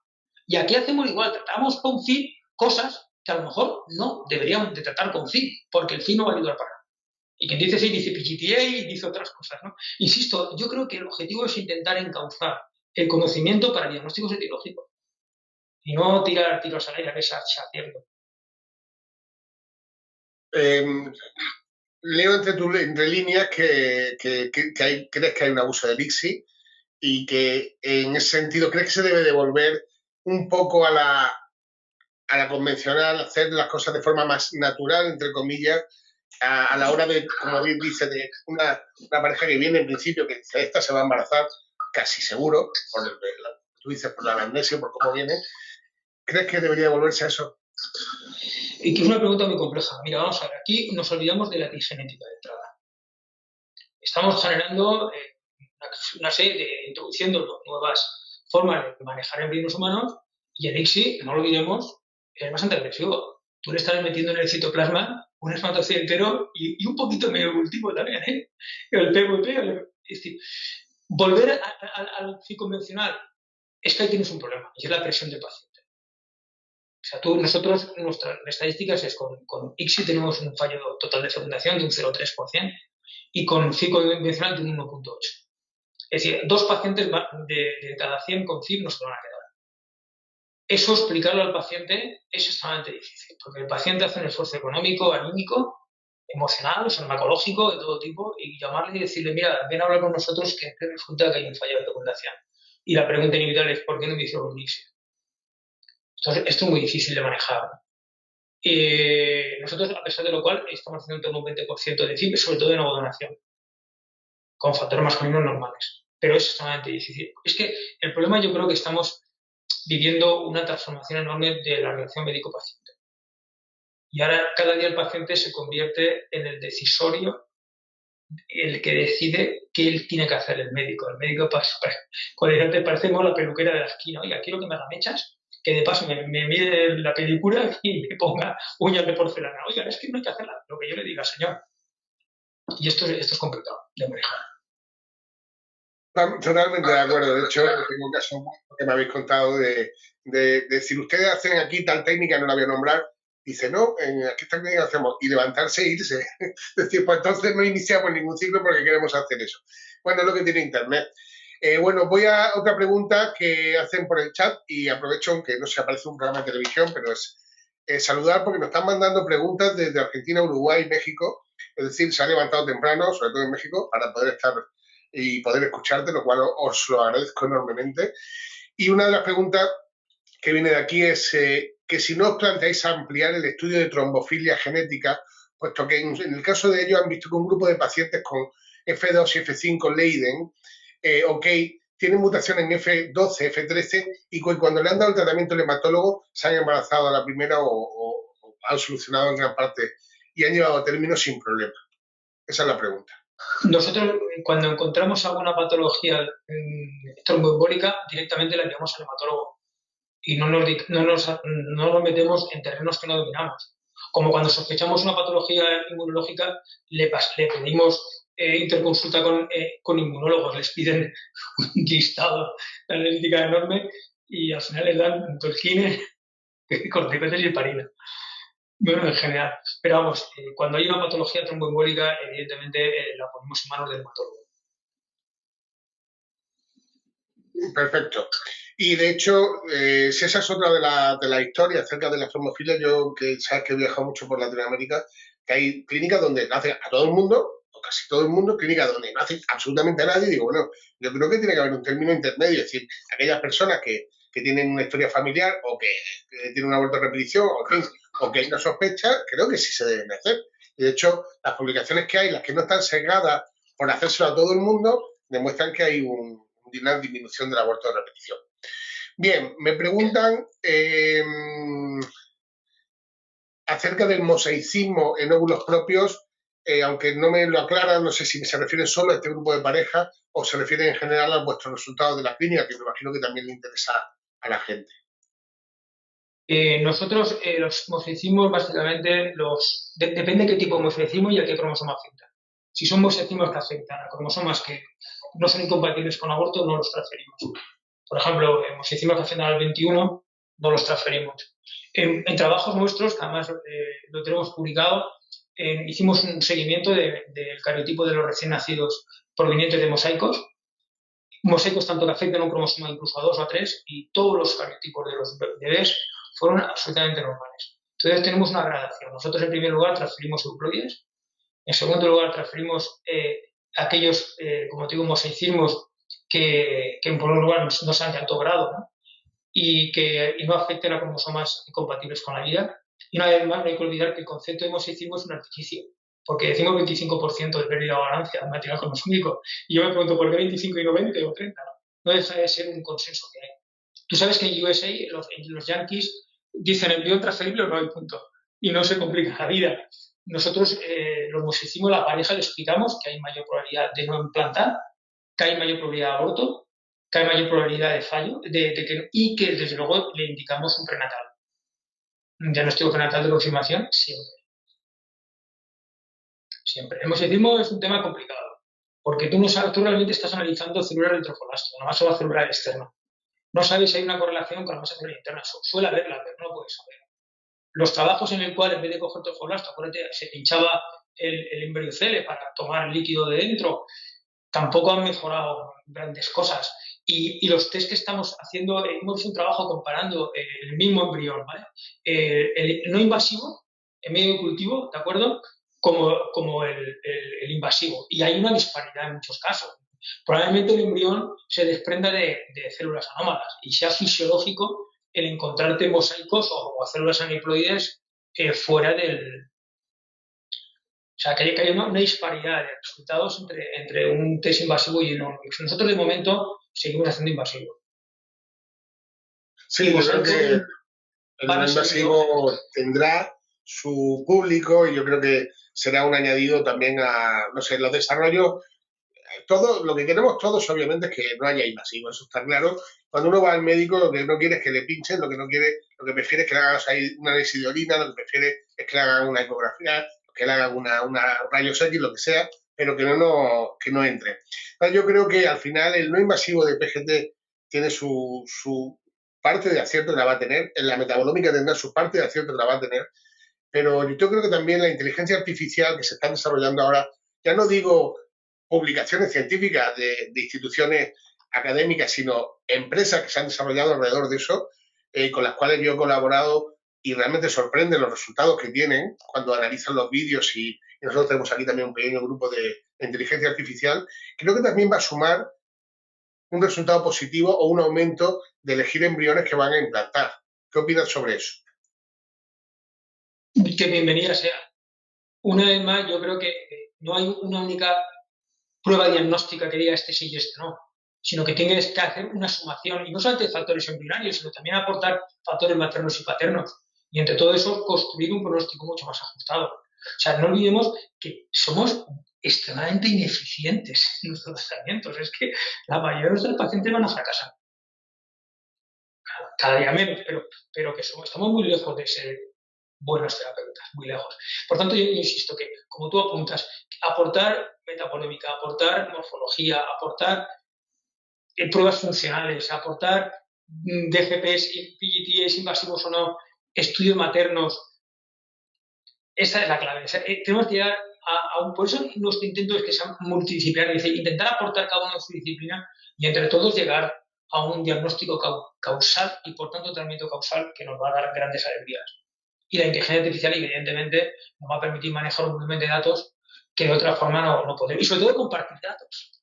B: Y aquí hacemos igual, tratamos con fin cosas que a lo mejor no deberíamos de tratar con fin, porque el fin no va a ayudar para nada. Y quien dice sí, dice PGTA y dice otras cosas, ¿no? Insisto, yo creo que el objetivo es intentar encauzar el conocimiento para diagnósticos etiológicos y no tirar tiros al aire, que es cierto.
A: Leo entre líneas que crees que hay un abuso de Elixir y que en ese sentido crees que se debe devolver un poco a la convencional, hacer las cosas de forma más natural, entre comillas, a la hora de, como bien dice, de una pareja que viene en principio, que esta se va a embarazar, casi seguro, tú dices por la amnesia, por cómo viene. ¿Crees que debería volverse a eso?
B: Y que es una pregunta muy compleja. Mira, vamos a ver, aquí nos olvidamos de la epigenética de entrada. Estamos generando una serie introduciendo nuevas formas de manejar embriones humanos y el ICSI, no lo olvidemos, es bastante agresivo. Tú le estás metiendo en el citoplasma un espermatozoide entero y un poquito medio cultivo también, ¿eh? El PVP, es decir, volver al ciclo convencional es que ahí tienes un problema, y es la presión del paciente. O sea, nosotros, nuestras estadísticas es con ICSI tenemos un fallo total de fecundación de un 0,3% y con ciclo convencional de un 1,8%. Es decir, 2 pacientes de cada 100 con CIP no se van a quedar. Eso explicarlo al paciente es extremadamente difícil, porque el paciente hace un esfuerzo económico, anímico, emocional, farmacológico, de todo tipo, y llamarle y decirle, mira, ven a hablar con nosotros que resulta que hay un fallo de fecundación. Y la pregunta inevitable es, ¿por qué no me hicieron un ICSI? Entonces, esto es muy difícil de manejar. Nosotros, a pesar de lo cual, estamos haciendo un 20% de CIP, sobre todo de nueva donación, con factores masculinos normales. Pero es extremadamente difícil. Es que el problema yo creo que estamos viviendo una transformación enorme de la relación médico-paciente. Y ahora cada día el paciente se convierte en el decisorio, el que decide qué él tiene que hacer el médico. El médico, cuando antes parecemos la peluquera de la esquina. Oiga, quiero que me haga mechas, que de paso me mire la pedicura y me ponga uñas de porcelana. Oiga, es que no hay que hacerla, lo que yo le diga, señor. Y esto es complicado de manejar.
A: Totalmente de acuerdo. De hecho, tengo casos que me habéis contado de decir, ustedes hacen aquí tal técnica, no la voy a nombrar. Dice, no, aquí esta técnica hacemos. Y levantarse e irse. Es decir, pues entonces no iniciamos ningún ciclo porque queremos hacer eso. Bueno, es lo que tiene Internet. Bueno, voy a otra pregunta que hacen por el chat y aprovecho, aunque no se aparece un programa de televisión, pero es saludar porque nos están mandando preguntas desde Argentina, Uruguay, México. Es decir, se ha levantado temprano, sobre todo en México, para poder estar y poder escucharte, lo cual os lo agradezco enormemente. Y una de las preguntas que viene de aquí es que si no os planteáis ampliar el estudio de trombofilia genética, puesto que en el caso de ellos han visto que un grupo de pacientes con F2 y F5 Leiden, tienen mutación en F12, F13 y cuando le han dado el tratamiento al hematólogo se han embarazado a la primera o han solucionado en gran parte y han llevado a término sin problema. Esa es la pregunta.
B: Nosotros, cuando encontramos alguna patología tromboembólica, directamente la enviamos al hematólogo y no nos metemos en terrenos que no dominamos. Como cuando sospechamos una patología inmunológica, le pedimos interconsulta con inmunólogos, les piden un listado de analítica enorme y al final les dan Tolkien, corticoides y heparina. Bueno, en general. Pero vamos, cuando hay una patología tromboembólica, evidentemente la ponemos en manos del hematólogo.
A: Perfecto. Y de hecho, si esa es otra de la historia acerca de la trombofilia, yo que sabes que he viajado mucho por Latinoamérica, que hay clínicas donde nace a todo el mundo, o casi todo el mundo, clínicas donde no hace absolutamente a nadie, y digo, bueno, yo creo que tiene que haber un término intermedio, es decir, aquellas personas que tienen una historia familiar o que tienen una vuelta de repetición, o que hay una sospecha, creo que sí se deben hacer. Y de hecho, las publicaciones que hay, las que no están sesgadas por hacérselo a todo el mundo, demuestran que hay una disminución del aborto de repetición. Bien, me preguntan acerca del mosaicismo en óvulos propios, aunque no me lo aclaran, no sé si se refiere solo a este grupo de parejas o se refiere en general a vuestros resultados de la clínica, que me imagino que también le interesa a la gente.
B: Nosotros los mosaicismos básicamente depende de qué tipo de mosaicismo y a qué cromosoma afecta. Si son mosaicismos que afectan a cromosomas que no son incompatibles con aborto, no los transferimos. Por ejemplo, mosaicismos que afectan al 21, no los transferimos. En trabajos nuestros, que además lo tenemos publicado, hicimos un seguimiento del cariotipo de los recién nacidos provenientes de mosaicos tanto que afectan a un cromosoma incluso a 2 o a 3, y todos los cariotipos de los bebés fueron absolutamente normales. Entonces tenemos una gradación. Nosotros en primer lugar transferimos euploides, en segundo lugar transferimos aquellos, como te digo, mosaicismos que en primer lugar no sean de alto grado, ¿no? Y no afecten a cromosomas incompatibles con la vida. Y una vez más, no hay que olvidar que el concepto de mosaicismo es un artificio, porque decimos 25% de pérdida o ganancia de material cromosómico. Y yo me pregunto, ¿por qué 25 y no 20 o 30? No deja de ser un consenso que hay. Tú sabes que en USA, los Yankees, dicen embrión transferible o no hay punto. Y no se complica la vida. Nosotros, los mosaicismos, a la pareja le explicamos que hay mayor probabilidad de no implantar, que hay mayor probabilidad de aborto, que hay mayor probabilidad de fallo y que desde luego le indicamos un prenatal. Un diagnóstico prenatal de confirmación siempre. Siempre. El mosaicismo es un tema complicado, porque tú realmente estás analizando células del trofoblasto, no vas a la célula externa. No sabes si hay una correlación con la masa celular interna. Suele haberla, pero no lo puedes saber. Los trabajos en el cual, en vez de coger trofoblasto, acuérdate, se pinchaba el embriocele para tomar el líquido de dentro, tampoco han mejorado grandes cosas. Y los test que estamos haciendo, hemos hecho un trabajo comparando el mismo embrión, ¿vale? El no invasivo, en medio de cultivo, ¿de acuerdo? Como el invasivo. Y hay una disparidad en muchos casos. Probablemente el embrión se desprenda de células anómalas y sea fisiológico el encontrarte mosaicos o células aneuploides fuera del... O sea, que hay una disparidad de resultados entre un test invasivo y no. Nosotros, de momento, seguimos haciendo invasivo.
A: Sí, yo creo que el invasivo tendrá su público y yo creo que será un añadido también a, no sé, los desarrollos. Todo, lo que queremos todos, obviamente, es que no haya invasivo, eso está claro. Cuando uno va al médico, lo que no quiere es que le pinchen, lo que prefiere es que le hagan una análisis de orina, lo que prefiere es que le hagan una ecografía, que le hagan una rayos X, lo que sea, pero que no entre. Yo creo que al final el no invasivo de PGT tiene su parte de acierto que la va a tener, en la metabolómica tendrá su parte de acierto que la va a tener, pero yo creo que también la inteligencia artificial que se está desarrollando ahora, ya no digo publicaciones científicas de instituciones académicas, sino empresas que se han desarrollado alrededor de eso, con las cuales yo he colaborado y realmente sorprenden los resultados que tienen cuando analizan los vídeos y nosotros tenemos aquí también un pequeño grupo de inteligencia artificial. Creo que también va a sumar un resultado positivo o un aumento de elegir embriones que van a implantar. ¿Qué opinas sobre eso?
B: Que bienvenida sea. Una vez más, yo creo que no hay una única prueba diagnóstica que diga este sí y este no, sino que tienes que hacer una sumación, y no solamente de factores embrionarios, sino también aportar factores maternos y paternos. Y entre todo eso, construir un pronóstico mucho más ajustado. O sea, no olvidemos que somos extremadamente ineficientes en nuestros tratamientos. Es que la mayoría de nuestros pacientes van a fracasar. Cada día menos, pero que estamos muy lejos de ser buenos terapeutas, muy lejos. Por tanto, yo insisto que, como tú apuntas, aportar metapolémica, aportar morfología, aportar pruebas funcionales, aportar DGPs y PGTs invasivos o no, estudios maternos, esa es la clave. O sea, tenemos que llegar a un... Por eso nuestro intento es que sea multidisciplinar, es decir, intentar aportar cada uno de su disciplina y entre todos llegar a un diagnóstico causal y, por tanto, tratamiento causal que nos va a dar grandes alegrías. Y la inteligencia artificial, evidentemente, nos va a permitir manejar un volumen de datos que de otra forma no podemos. Y sobre todo compartir datos.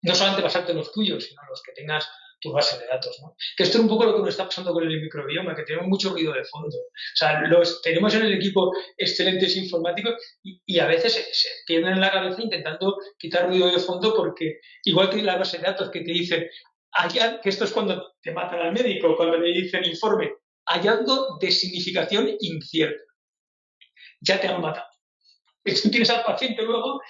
B: No solamente basarte en los tuyos, sino en los que tengas tu base de datos, ¿no? Que esto es un poco lo que nos está pasando con el microbioma, que tenemos mucho ruido de fondo. O sea, tenemos en el equipo excelentes informáticos y a veces se pierden en la cabeza intentando quitar ruido de fondo porque, igual que la base de datos que te dicen, que esto es cuando te matan al médico, cuando le dicen informe, hallazgo de significación incierta. Ya te han matado. Tú tienes al paciente luego,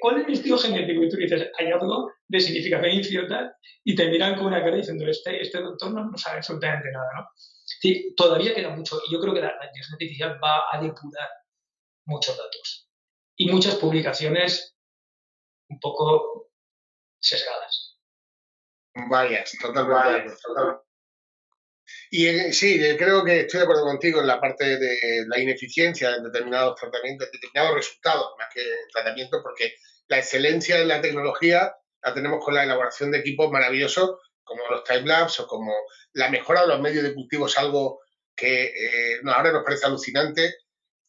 B: ¿cuál es mi estilo genético? Y tú dices, hallazgo de significación incierta y te miran con una cara diciendo, este doctor no sabe absolutamente nada, ¿no? Sí, todavía queda mucho y yo creo que la inteligencia artificial va a depurar muchos datos y muchas publicaciones un poco sesgadas.
A: Vayas, totalmente. Y sí, creo que estoy de acuerdo contigo en la parte de la ineficiencia de determinados tratamientos, determinados resultados, más que tratamientos, porque la excelencia en la tecnología la tenemos con la elaboración de equipos maravillosos, como los timelapse o como la mejora de los medios de cultivo, es algo que ahora nos parece alucinante.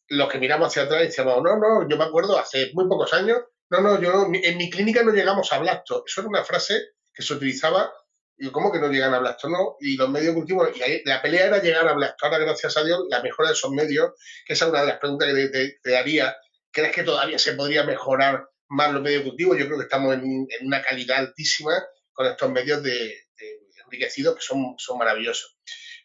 A: Los que miramos hacia atrás y decíamos, no, yo me acuerdo hace muy pocos años, yo en mi clínica no llegamos a blasto. Eso era una frase que se utilizaba. Y ¿cómo que no llegan a blasto? No, y los medios de cultivo, y ahí, la pelea era llegar a blasto. Ahora, gracias a Dios, la mejora de esos medios, que esa es una de las preguntas que te haría. ¿Crees que todavía se podría mejorar más los medios de cultivo? Yo creo que estamos en una calidad altísima con estos medios de enriquecidos que son maravillosos.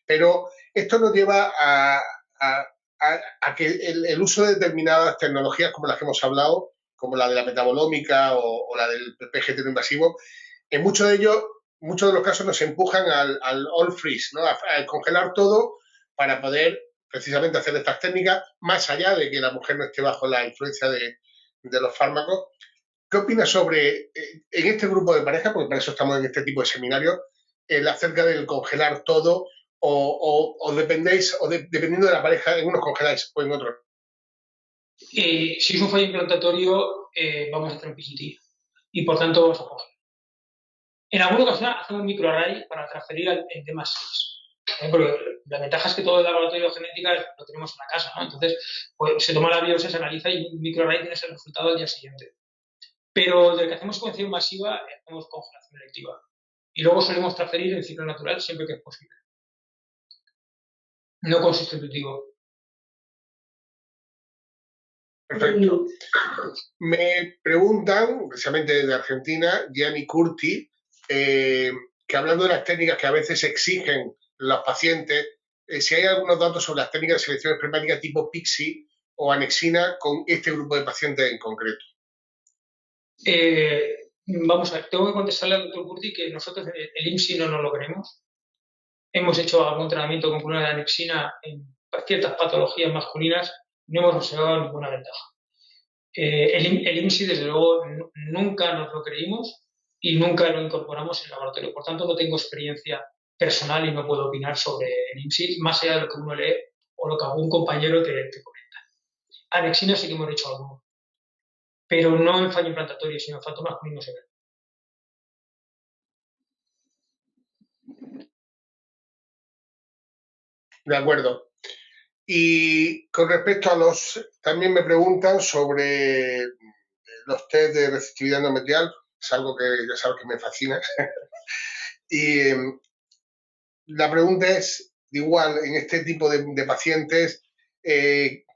A: Pero esto nos lleva a que el uso de determinadas tecnologías como las que hemos hablado, como la de la metabolómica o la del PGT no invasivo, en muchos de los casos nos empujan al all freeze, ¿no? a congelar todo para poder precisamente hacer estas técnicas, más allá de que la mujer no esté bajo la influencia de los fármacos. ¿Qué opinas sobre, en este grupo de pareja, porque para eso estamos en este tipo de seminarios, acerca del congelar todo o dependéis, dependiendo de la pareja, en unos congeláis o en otros?
B: Si es un fallo implantatorio, vamos a hacer un PGT y por tanto vamos a congelar. En alguna ocasión hacemos un microarray para transferir el tema 6. Porque la ventaja es que todo el laboratorio de genética lo tenemos en la casa, ¿no? Entonces, pues, se toma la biopsia, se analiza y un microarray tiene el resultado al día siguiente. Pero del que hacemos secuenciación masiva, hacemos congelación electiva. Y luego solemos transferir en ciclo natural siempre que es posible. No con sustitutivo.
A: Perfecto. Me preguntan, precisamente de Argentina, Gianni Curti, que hablando de las técnicas que a veces exigen los pacientes, si hay algunos datos sobre las técnicas de selección espermática tipo PIXI o anexina con este grupo de pacientes en concreto.
B: Vamos a ver, tengo que contestarle al doctor Curti que nosotros el IMSI no nos lo queremos. Hemos hecho algún tratamiento con clorura de anexina en ciertas patologías masculinas, no hemos observado ninguna ventaja. El IMSI, desde luego, nunca nos lo creímos y nunca lo incorporamos en el laboratorio. Por tanto, no tengo experiencia personal y no puedo opinar sobre el IMSI, más allá de lo que uno lee o lo que algún compañero te comenta. Anexina sí que hemos hecho alguno, pero no en fallo implantatorio, sino en fallo masculino severo.
A: De acuerdo. Y con respecto a también me preguntan sobre los test de receptividad endometrial, es algo que ya sabes que me fascina. Y la pregunta es, igual, en este tipo de pacientes,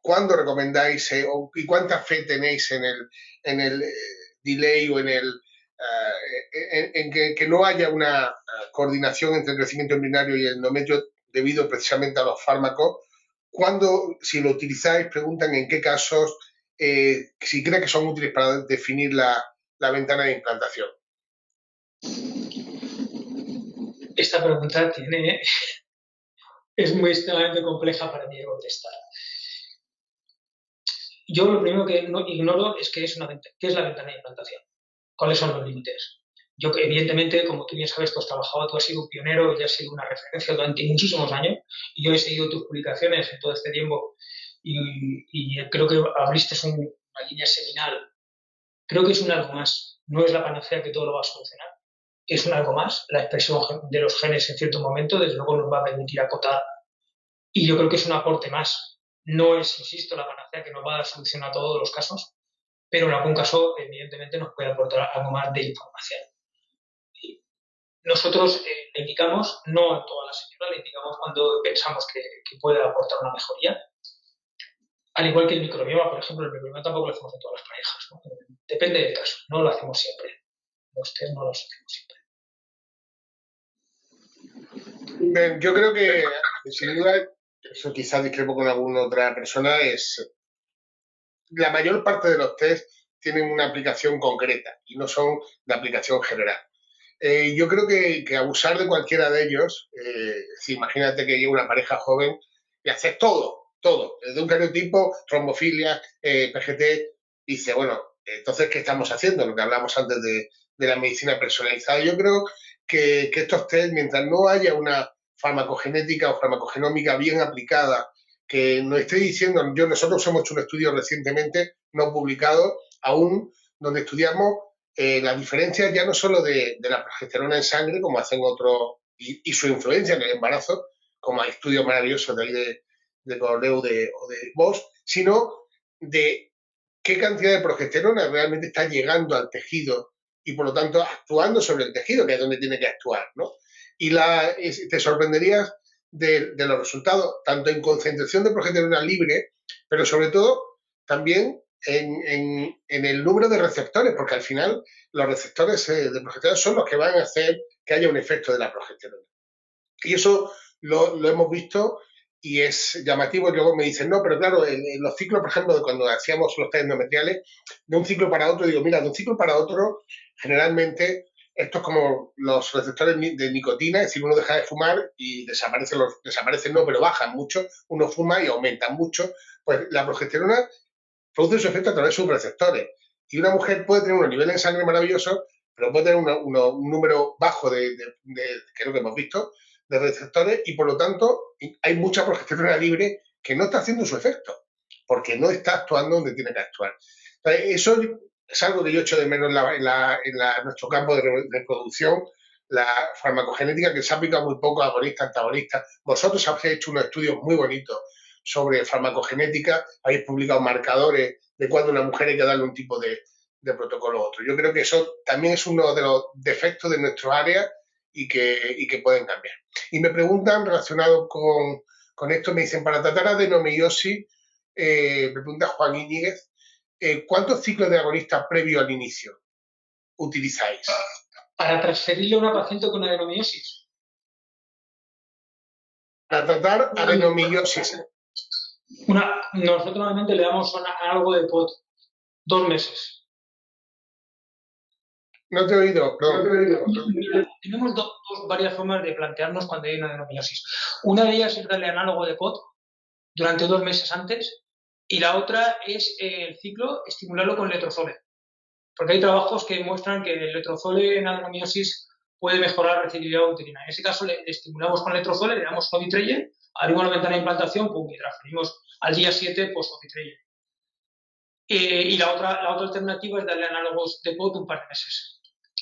A: ¿cuándo recomendáis y cuánta fe tenéis en el delay o en que no haya una coordinación entre el crecimiento embrionario y el endometrio debido precisamente a los fármacos? Cuando, si lo utilizáis, preguntan en qué casos, si creen que son útiles para definir la ventana de implantación.
B: Esta pregunta es muy extremadamente compleja para mí de contestar. Yo lo primero que no ignoro es qué es la ventana de implantación, cuáles son los límites. Yo, evidentemente, como tú bien sabes, tú has trabajado, tú has sido un pionero y has sido una referencia durante muchísimos años y yo he seguido tus publicaciones en todo este tiempo y creo que abriste una línea seminal. Creo que es un algo más, no es la panacea que todo lo va a solucionar. Es un algo más, la expresión de los genes en cierto momento, desde luego nos va a permitir acotar y yo creo que es un aporte más. No es, insisto, la panacea que nos va a dar solución a todos los casos, pero en algún caso, evidentemente, nos puede aportar algo más de información. nosotros le indicamos, no a todas las señoras, le indicamos cuando pensamos que puede aportar una mejoría. Al igual que el microbioma, por ejemplo, el microbioma tampoco lo hacemos en todas las parejas, ¿no? Depende del caso, no lo hacemos siempre. Los test no los hacemos
A: siempre. Yo creo que, sin duda, eso quizás discrepo con alguna otra persona, es la mayor parte de los test tienen una aplicación concreta y no son de aplicación general. Yo creo que abusar de cualquiera de ellos, si imagínate que llega una pareja joven y haces todo, desde un cariotipo, trombofilia, PGT, dice, bueno, entonces, ¿qué estamos haciendo? Lo que hablamos antes de la medicina personalizada. Yo creo que estos test, mientras no haya una farmacogenética o farmacogenómica bien aplicada, que nos esté diciendo, nosotros hemos hecho un estudio recientemente, no publicado aún, donde estudiamos la diferencia ya no solo de la progesterona en sangre, como hacen otros, y su influencia en el embarazo, como hay estudios maravillosos de ahí de Corleu o de Bosch, sino de qué cantidad de progesterona realmente está llegando al tejido y por lo tanto actuando sobre el tejido, que es donde tiene que actuar, ¿no? Y te sorprenderías de los resultados, tanto en concentración de progesterona libre, pero sobre todo también en el número de receptores, porque al final los receptores de progesterona son los que van a hacer que haya un efecto de la progesterona. Y eso lo hemos visto y es llamativo. Y luego me dicen, no, pero claro, en los ciclos, por ejemplo, de cuando hacíamos los test endometriales, de un ciclo para otro, digo, mira, de un ciclo para otro, generalmente esto es como los receptores de nicotina, es decir, uno deja de fumar y desaparecen no, pero bajan mucho, uno fuma y aumentan mucho. Pues la progesterona produce su efecto a través de sus receptores. Y una mujer puede tener unos niveles en sangre maravillosos, pero puede tener un número bajo que es lo que hemos visto, de receptores, y por lo tanto hay mucha progesterona libre que no está haciendo su efecto, porque no está actuando donde tiene que actuar. Entonces, eso es algo que yo echo de menos en nuestro campo de reproducción, la farmacogenética, que se ha aplicado muy poco, agonista, antagonista. Vosotros habéis hecho unos estudios muy bonitos sobre farmacogenética, habéis publicado marcadores de cuándo a una mujer hay que darle un tipo de protocolo a otro. Yo creo que eso también es uno de los defectos de nuestro área y que pueden cambiar. Y me preguntan, relacionado con esto, me dicen, para tratar adenomiosis, me pregunta Juan Íñiguez, ¿cuántos ciclos de agonista previo al inicio utilizáis?
B: Para transferirle a una paciente con adenomiosis.
A: Para tratar adenomiosis.
B: Nosotros normalmente le damos algo de POT 2 meses.
A: No te he oído, perdón.
B: Tenemos varias formas de plantearnos cuando hay una adenomiosis. Una de ellas es darle análogo de POT durante 2 meses antes, y la otra es el ciclo, estimularlo con letrozole. Porque hay trabajos que muestran que el letrozole en adenomiosis puede mejorar la receptividad uterina. En ese caso le estimulamos con letrozole, le damos Ovitrelle, abrimos la ventana de implantación, pum, y transferimos al día 7 pues Ovitrelle. Y la otra alternativa es darle análogos de POT un par de meses.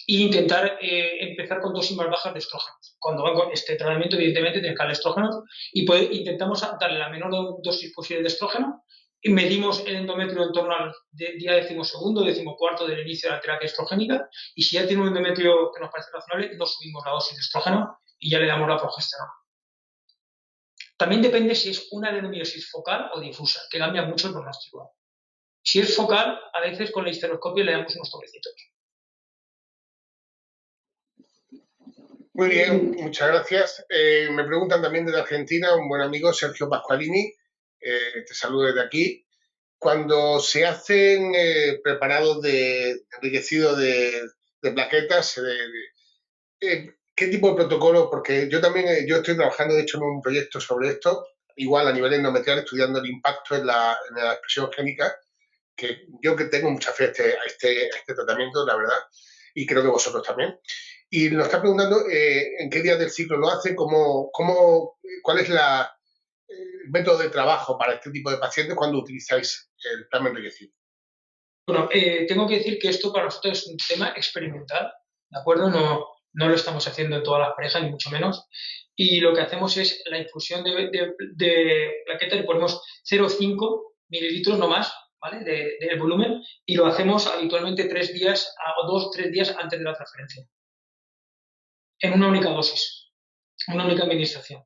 B: E intentar empezar con dosis más bajas de estrógenos. Cuando van con este tratamiento, evidentemente, tienes que darle estrógenos y intentamos darle la menor dosis posible de estrógeno y medimos el endometrio en torno al día 12º, 14º del inicio de la terapia estrogénica, y si ya tiene un endometrio que nos parece razonable, no subimos la dosis de estrógeno y ya le damos la progesterona. También depende si es una adenomiosis focal o difusa, que cambia mucho el pronóstico. Si es focal, a veces con la histeroscopia le damos unos toquecitos.
A: Muy bien, muchas gracias. Me preguntan también desde Argentina, un buen amigo, Sergio Pascualini, te saludo desde aquí. Cuando se hacen preparados enriquecidos de plaquetas, ¿qué tipo de protocolo? Porque yo yo estoy trabajando, de hecho, en un proyecto sobre esto, igual a nivel endometrial, estudiando el impacto en la expresión génica, que yo que tengo mucha fe a este tratamiento, la verdad, y creo que vosotros también. Y nos está preguntando en qué días del ciclo lo hace, cuál es el método de trabajo para este tipo de pacientes cuando utilizáis el plasma enriquecido.
B: Bueno, tengo que decir que esto para nosotros es un tema experimental, ¿de acuerdo? No lo estamos haciendo en todas las parejas, ni mucho menos. Y lo que hacemos es la infusión de plaqueta, le ponemos 0,5 mililitros no más, ¿vale? De volumen, y lo hacemos habitualmente 3 días o 2-3 días antes de la transferencia. en una única dosis, una única administración.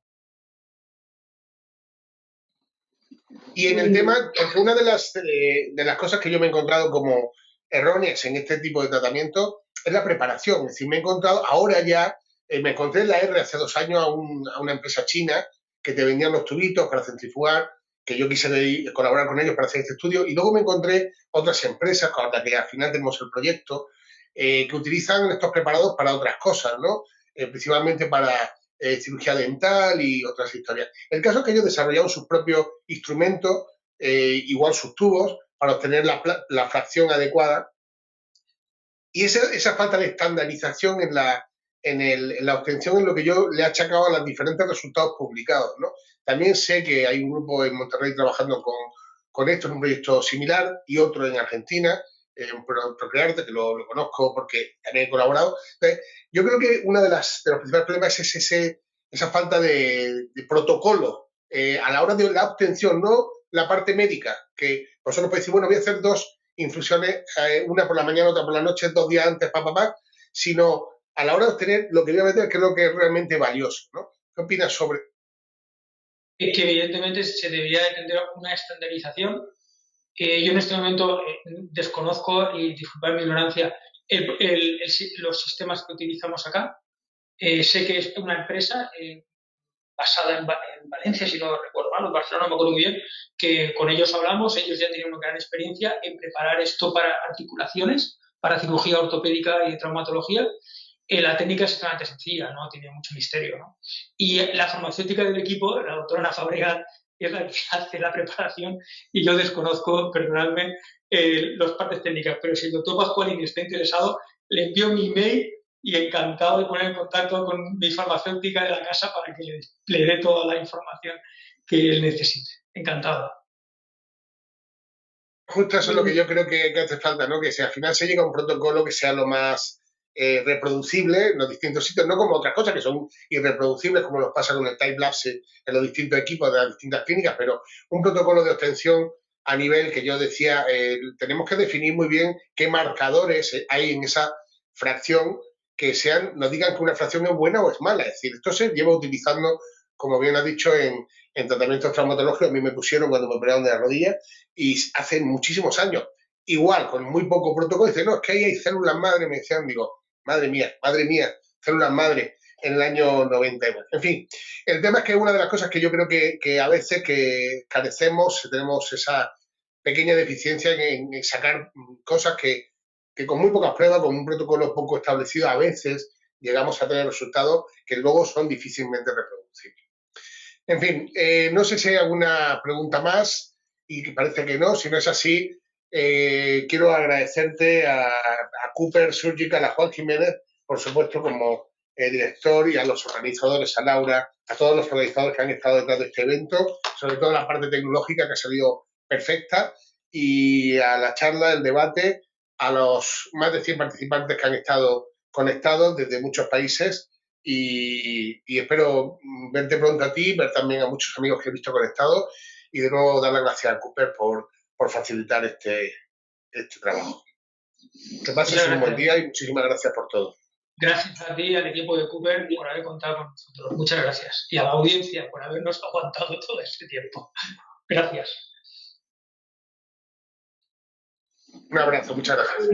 A: Y en el tema, porque una de las cosas que yo me he encontrado como erróneas en este tipo de tratamiento es la preparación. Es decir, me he encontrado, ahora ya, me encontré en la R hace 2 años a una empresa china que te vendían los tubitos para centrifugar, que yo quise colaborar con ellos para hacer este estudio, y luego me encontré otras empresas con las que al final tenemos el proyecto, que utilizan estos preparados para otras cosas, ¿no? Principalmente para cirugía dental y otras historias. El caso es que ellos desarrollaron sus propios instrumentos, igual sus tubos, para obtener la fracción adecuada. Y esa falta de estandarización en la obtención es lo que yo le he achacado a los diferentes resultados publicados, ¿no? También sé que hay un grupo en Monterrey trabajando con esto en un proyecto similar y otro en Argentina, Procrearte, que lo conozco porque también he colaborado. Entonces, yo creo que uno de los principales problemas es esa falta de protocolo a la hora de la obtención, no la parte médica, que vosotros podéis decir, bueno, voy a hacer 2 infusiones, una por la mañana, otra por la noche, 2 días antes, sino a la hora de obtener lo que voy a meter, que es lo que es realmente valioso, ¿no? ¿Qué opinas sobre?
B: Es que evidentemente se debería de tener una estandarización. Yo en este momento desconozco, y disculpad mi ignorancia, los sistemas que utilizamos acá. Sé que es una empresa basada en Valencia, si no recuerdo mal, en Barcelona, no me acuerdo muy bien, que con ellos hablamos, ellos ya tienen una gran experiencia en preparar esto para articulaciones, para cirugía ortopédica y traumatología. La técnica es extremadamente sencilla, no tiene mucho misterio, ¿no? Y la farmacéutica del equipo, la doctora Ana Fabregat, es la que hace la preparación, y yo desconozco, perdonadme, las partes técnicas, pero si el doctor Pascualini está interesado, le envío mi email y encantado de poner en contacto con mi farmacéutica de la casa para que le dé toda la información que él necesite. Encantado.
A: Justo eso es lo que yo creo que hace falta, ¿no? Que si al final se llega a un protocolo que sea lo más reproducible en los distintos sitios, no como otras cosas que son irreproducibles, como nos pasa con el time-lapse en los distintos equipos de las distintas clínicas, pero un protocolo de obtención a nivel que yo decía, tenemos que definir muy bien qué marcadores hay en esa fracción que nos digan que una fracción es buena o es mala. Es decir, esto se lleva utilizando, como bien has dicho, en tratamientos traumatológicos. A mí me pusieron cuando me operaron de la rodilla y hace muchísimos años. Igual, con muy poco protocolo, dice, no, es que ahí hay células madre, me decían, digo, madre mía, células madre en el año 90. En fin, el tema es que una de las cosas que yo creo que a veces que carecemos, tenemos esa pequeña deficiencia en sacar cosas que con muy pocas pruebas, con un protocolo poco establecido, a veces llegamos a tener resultados que luego son difícilmente reproducibles. En fin, no sé si hay alguna pregunta más y que parece que no. Si no es así, quiero agradecerte a Cooper Surgical, a Juan Jiménez, por supuesto, como director, y a los organizadores, a Laura, a todos los organizadores que han estado detrás de este evento, sobre todo la parte tecnológica que ha salido perfecta, y a la charla, el debate, a los más de 100 participantes que han estado conectados desde muchos países. Y espero verte pronto a ti, ver también a muchos amigos que he visto conectados, y de nuevo dar las gracias a Cooper por facilitar este trabajo. Que pases un buen día y muchísimas gracias por todo.
B: Gracias a ti y al equipo de Cooper por haber contado con nosotros. Muchas gracias. Y a la audiencia por habernos aguantado todo este tiempo. Gracias.
A: Un abrazo, muchas gracias.